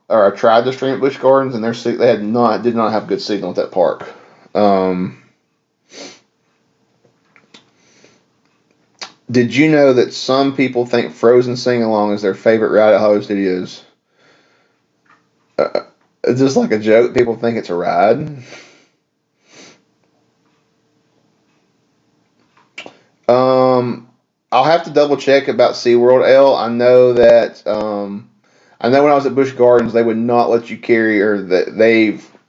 or I tried to stream at Busch Gardens, and they did not have good signal at that park. Did you know that some people think Frozen Sing-Along is their favorite ride at Hollywood Studios? Is this like a joke? People think it's a ride? I'll have to double check about SeaWorld, L. I know that, I know when I was at Busch Gardens, they would not let you carry,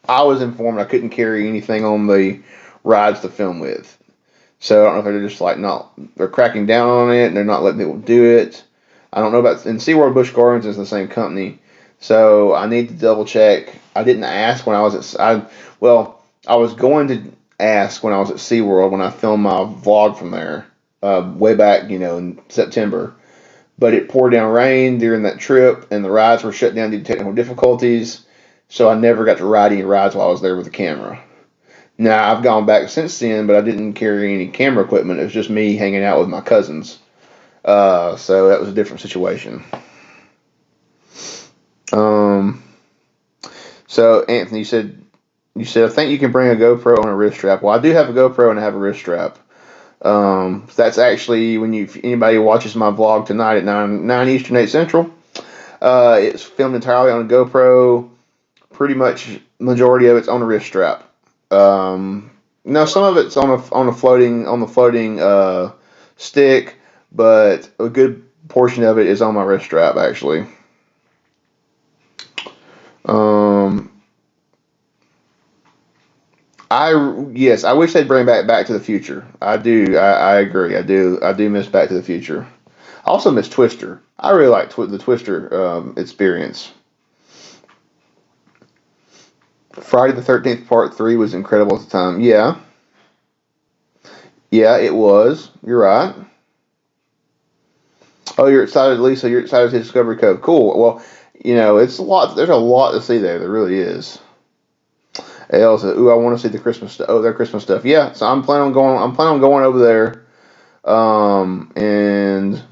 I was informed I couldn't carry anything on the rides to film with. So I don't know if they're just like they're cracking down on it and they're not letting people do it. I don't know about, and SeaWorld Busch Gardens is the same company. So I need to double check. I didn't ask when I was I was going to ask when I was at SeaWorld when I filmed my vlog from there, way back, in September. But it poured down rain during that trip and the rides were shut down due to technical difficulties. So I never got to ride any rides while I was there with the camera. Now, I've gone back since then, but I didn't carry any camera equipment. It was just me hanging out with my cousins. So that was a different situation. So, Anthony, you said, I think you can bring a GoPro on a wrist strap. Well, I do have a GoPro and I have a wrist strap. That's actually, if anybody watches my vlog tonight at 9 Eastern, 8 Central, it's filmed entirely on a GoPro. Pretty much majority of it's on a wrist strap. No, some of it's on the floating stick, but a good portion of it is on my wrist strap actually. I wish they'd bring Back to the Future. I do. I agree. I do miss Back to the Future. I also miss Twister. I really like the Twister experience. Friday the 13th Part 3 was incredible at the time. Yeah, it was. You're right. Oh, you're excited, Lisa. You're excited to see Discovery Cove. Cool. Well, it's a lot. There's a lot to see there. There really is. Elle said, "Ooh, I want to see the Christmas stuff. Oh, their Christmas stuff. Yeah. So I'm planning on going over there, and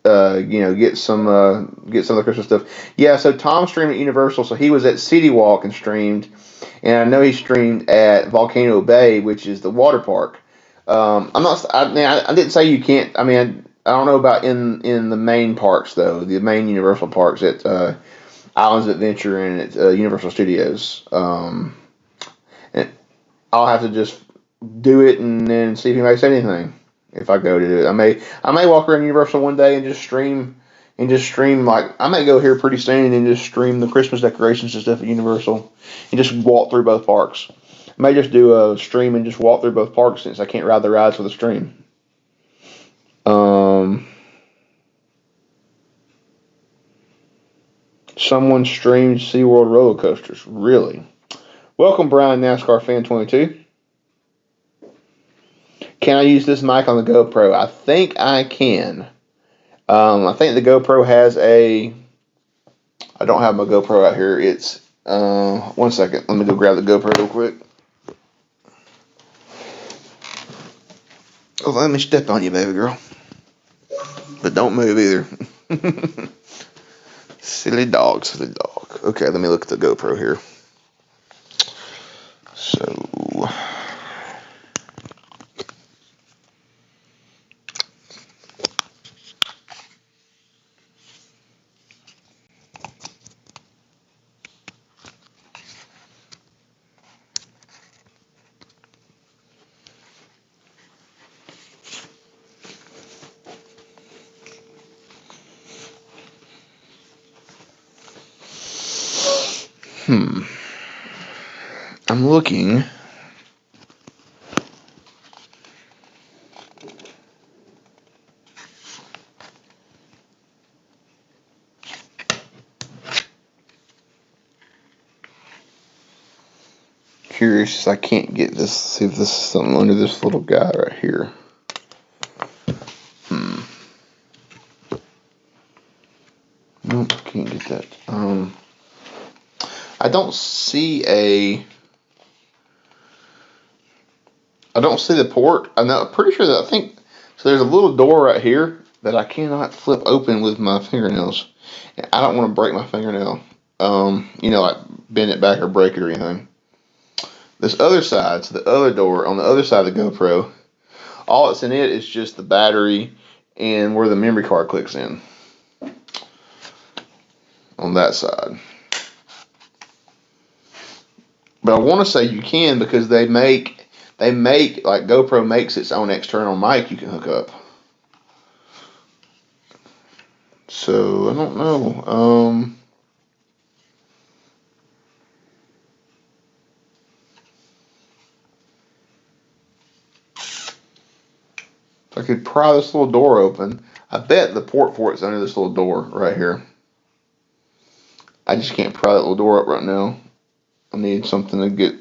get some of the Christmas stuff. Yeah. So Tom streamed at Universal. So he was at City Walk and streamed, and I know he streamed at Volcano Bay, which is the water park. I didn't say you can't. I mean, I don't know about in the main parks though. The main Universal parks at Islands of Adventure and at Universal Studios. And I'll have to just do it and then see if anybody said anything. If I go to do it, I may walk around Universal one day and just stream. Like I may go here pretty soon and just stream the Christmas decorations and stuff at Universal and just walk through both parks. I may just do a stream and just walk through both parks since I can't ride the rides with a stream. Someone streamed SeaWorld roller coasters. Really? Welcome, Brian NASCAR Fan 22. Can I use this mic on the GoPro? I think I can. I think the GoPro has a... I don't have my GoPro out here. It's... 1 second. Let me go grab the GoPro real quick. Oh, let me step on you, baby girl. But don't move either. Silly dog. Okay, let me look at the GoPro here. So... I'm looking. Curious, I can't get this. See if this is something under this little guy right here. Nope. can't get that. I don't see the port. I'm pretty sure that so. There's a little door right here that I cannot flip open with my fingernails. And I don't want to break my fingernail. Like bend it back or break it or anything. This other side, so the other door on the other side of the GoPro, all that's in it is just the battery and where the memory card clicks in. On that side. But I want to say you can because they make like GoPro makes its own external mic you can hook up. So I don't know. I could pry this little door open. I bet the port for it's under this little door right here. I just can't pry that little door up right now. I need something to get.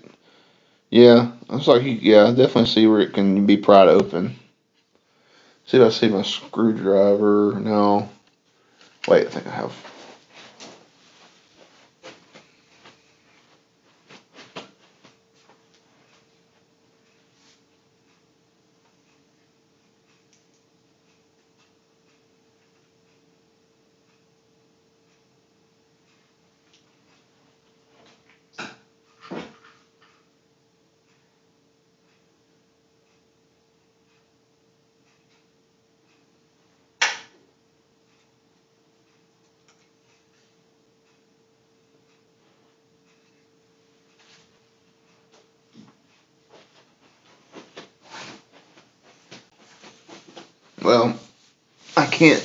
Yeah, looks like I definitely see where it can be pried open. See if I see my screwdriver. No. Wait, I think I have. Well, I can't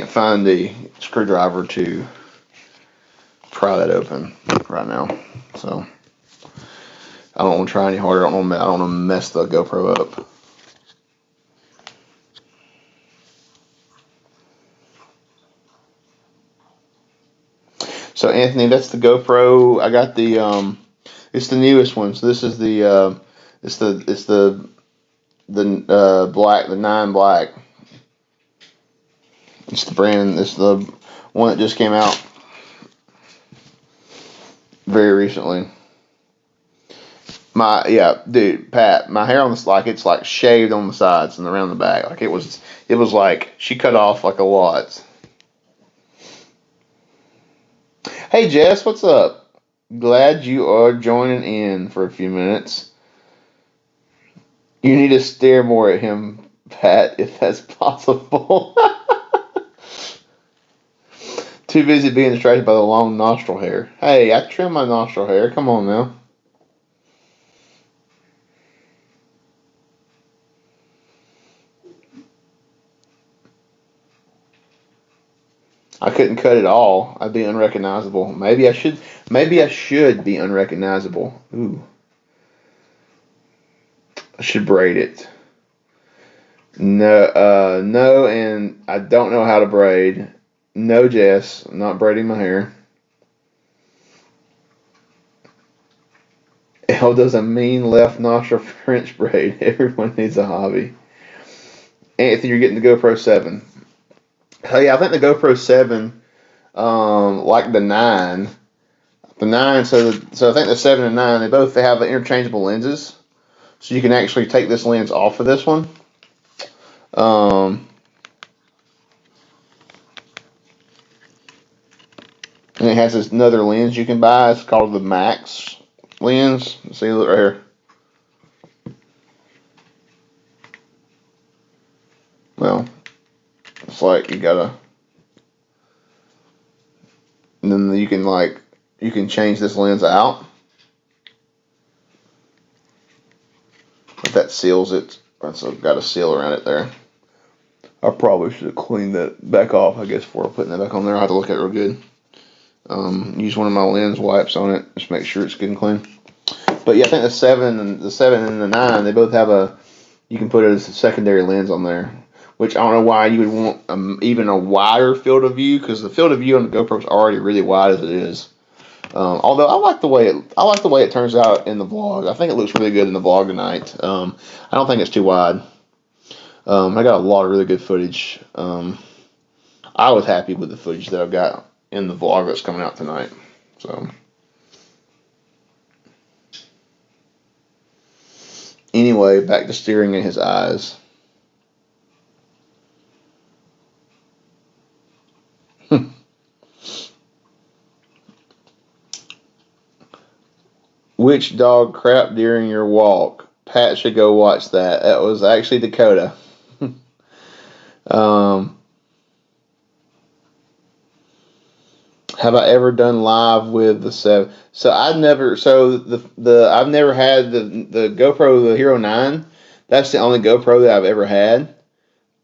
find the screwdriver to pry that open right now. So I don't want to try any harder. I don't want to mess the GoPro up. So Anthony, that's the GoPro. I got the it's the newest one. So this is the black, the 9 black. It's the brand. It's the one that just came out very recently. Dude, Pat, my hair on this it's like shaved on the sides and around the back. Like it was like she cut off like a lot. Hey Jess, what's up? Glad you are joining in for a few minutes. You need to stare more at him, Pat, if that's possible. Too busy being distracted by the long nostril hair. Hey, I trim my nostril hair. Come on now. I couldn't cut it all. I'd be unrecognizable. Maybe I should be unrecognizable. Ooh. I should braid it. No, and I don't know how to braid. No, Jess, I'm not braiding my hair. L does a mean left nostril French braid. Everyone needs a hobby. Anthony, you're getting the GoPro 7. Oh yeah, I think the GoPro 7, like the 9. The 9, so I think the 7 and 9, they both have interchangeable lenses. So you can actually take this lens off of this one. And it has this another lens you can buy. It's called the Max lens. See, look right here. Well, it's like you gotta, and then you can change this lens out. But that seals it. That's got a seal around it there. I probably should have cleaned that back off, I guess, before putting that back on there. I have to look at it real good. Use one of my lens wipes on it, just make sure it's good and clean. But yeah, I think the 7 and the 9, they both have you can put it as a secondary lens on there. Which I don't know why you would want even a wider field of view, because the field of view on the GoPro is already really wide as it is. Although I like the way it turns out in the vlog. I think it looks really good in the vlog tonight. I don't think it's too wide. I got a lot of really good footage. I I was happy with the footage that I've got in the vlog that's coming out tonight. So anyway, back to staring in his eyes. Which dog crapped during your walk? Pat should go watch that. That was actually Dakota. Have I ever done live with the 7? So I've never. So I've never had the GoPro, the Hero 9. That's the only GoPro that I've ever had.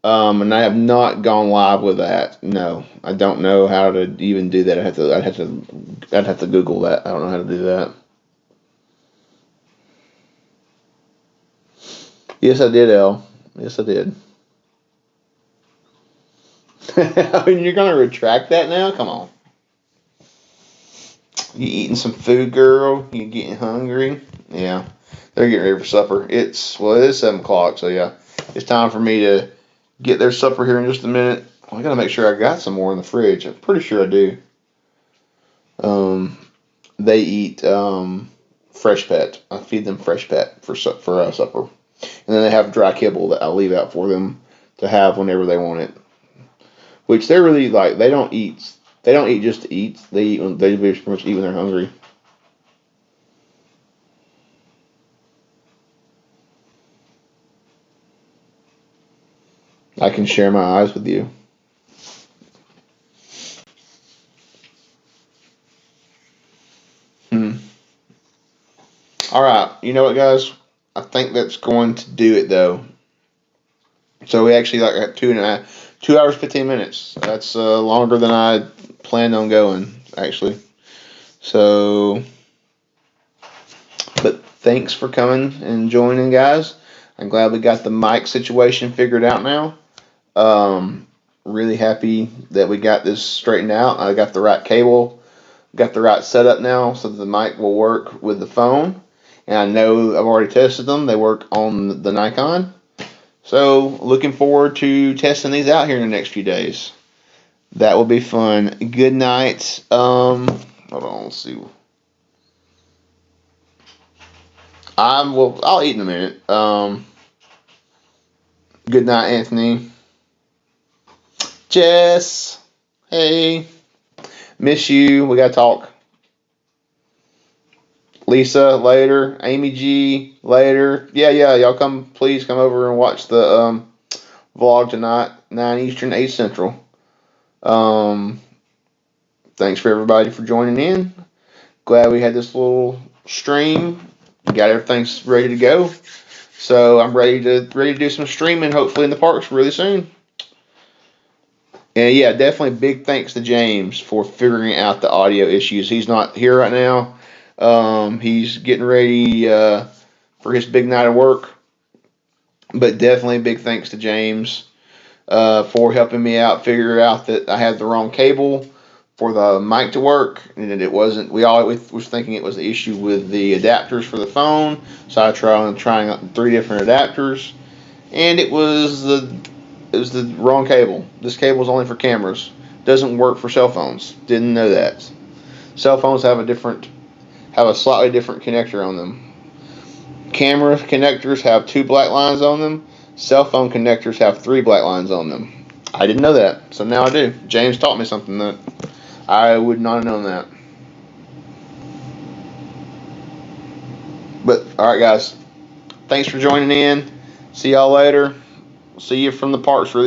And I have not gone live with that. No, I don't know how to even do that. I'd have to Google that. I don't know how to do that. Yes, I did, El. Yes, I did. I mean, you're gonna retract that now? Come on. You eating some food, girl? You getting hungry? Yeah. They're getting ready for supper. It is 7 o'clock, so yeah. It's time for me to get their supper here in just a minute. Well, I gotta make sure I got some more in the fridge. I'm pretty sure I do. They eat Fresh Pet. I feed them Fresh Pet for supper. And then they have dry kibble that I leave out for them to have whenever they want it. Which they're really like, they don't eat just to eat. They pretty much eat when they're hungry. I can share my eyes with you. All right, you know what, guys? I think that's going to do it, though. So we actually got 2 hours 15 minutes. That's longer than I planned on going, actually. So, but thanks for coming and joining, guys. I'm glad we got the mic situation figured out now. Really happy that we got this straightened out. I got the right cable, got the right setup now, so that the mic will work with the phone. And I know I've already tested them. They work on the Nikon. So, looking forward to testing these out here in the next few days. That will be fun. Good night. Hold on, let's see. I'll eat in a minute. Good night, Anthony. Jess. Hey. Miss you. We gotta talk. Lisa, later. Amy G, later. Yeah, y'all please come over and watch the vlog tonight, 9 Eastern, 8 Central. Thanks for everybody for joining in. Glad we had this little stream. Got everything ready to go. So I'm ready to do some streaming, hopefully in the parks really soon. And yeah, definitely big thanks to James for figuring out the audio issues. He's not here right now. He's getting ready for his big night of work. But definitely big thanks to James for helping me out, figure out that I had the wrong cable for the mic to work, and it wasn't. We always was thinking it was the issue with the adapters for the phone. So I tried trying out 3 different adapters, and it was the wrong cable. This cable is only for cameras. Doesn't work for cell phones. Didn't know that. Cell phones have a slightly different connector on them. Camera connectors have 2 black lines on them. Cell phone connectors have 3 black lines on them. I didn't know that, so now I do. James taught me something that I would not have known that. But, alright guys, thanks for joining in. See y'all later. See you from the parks really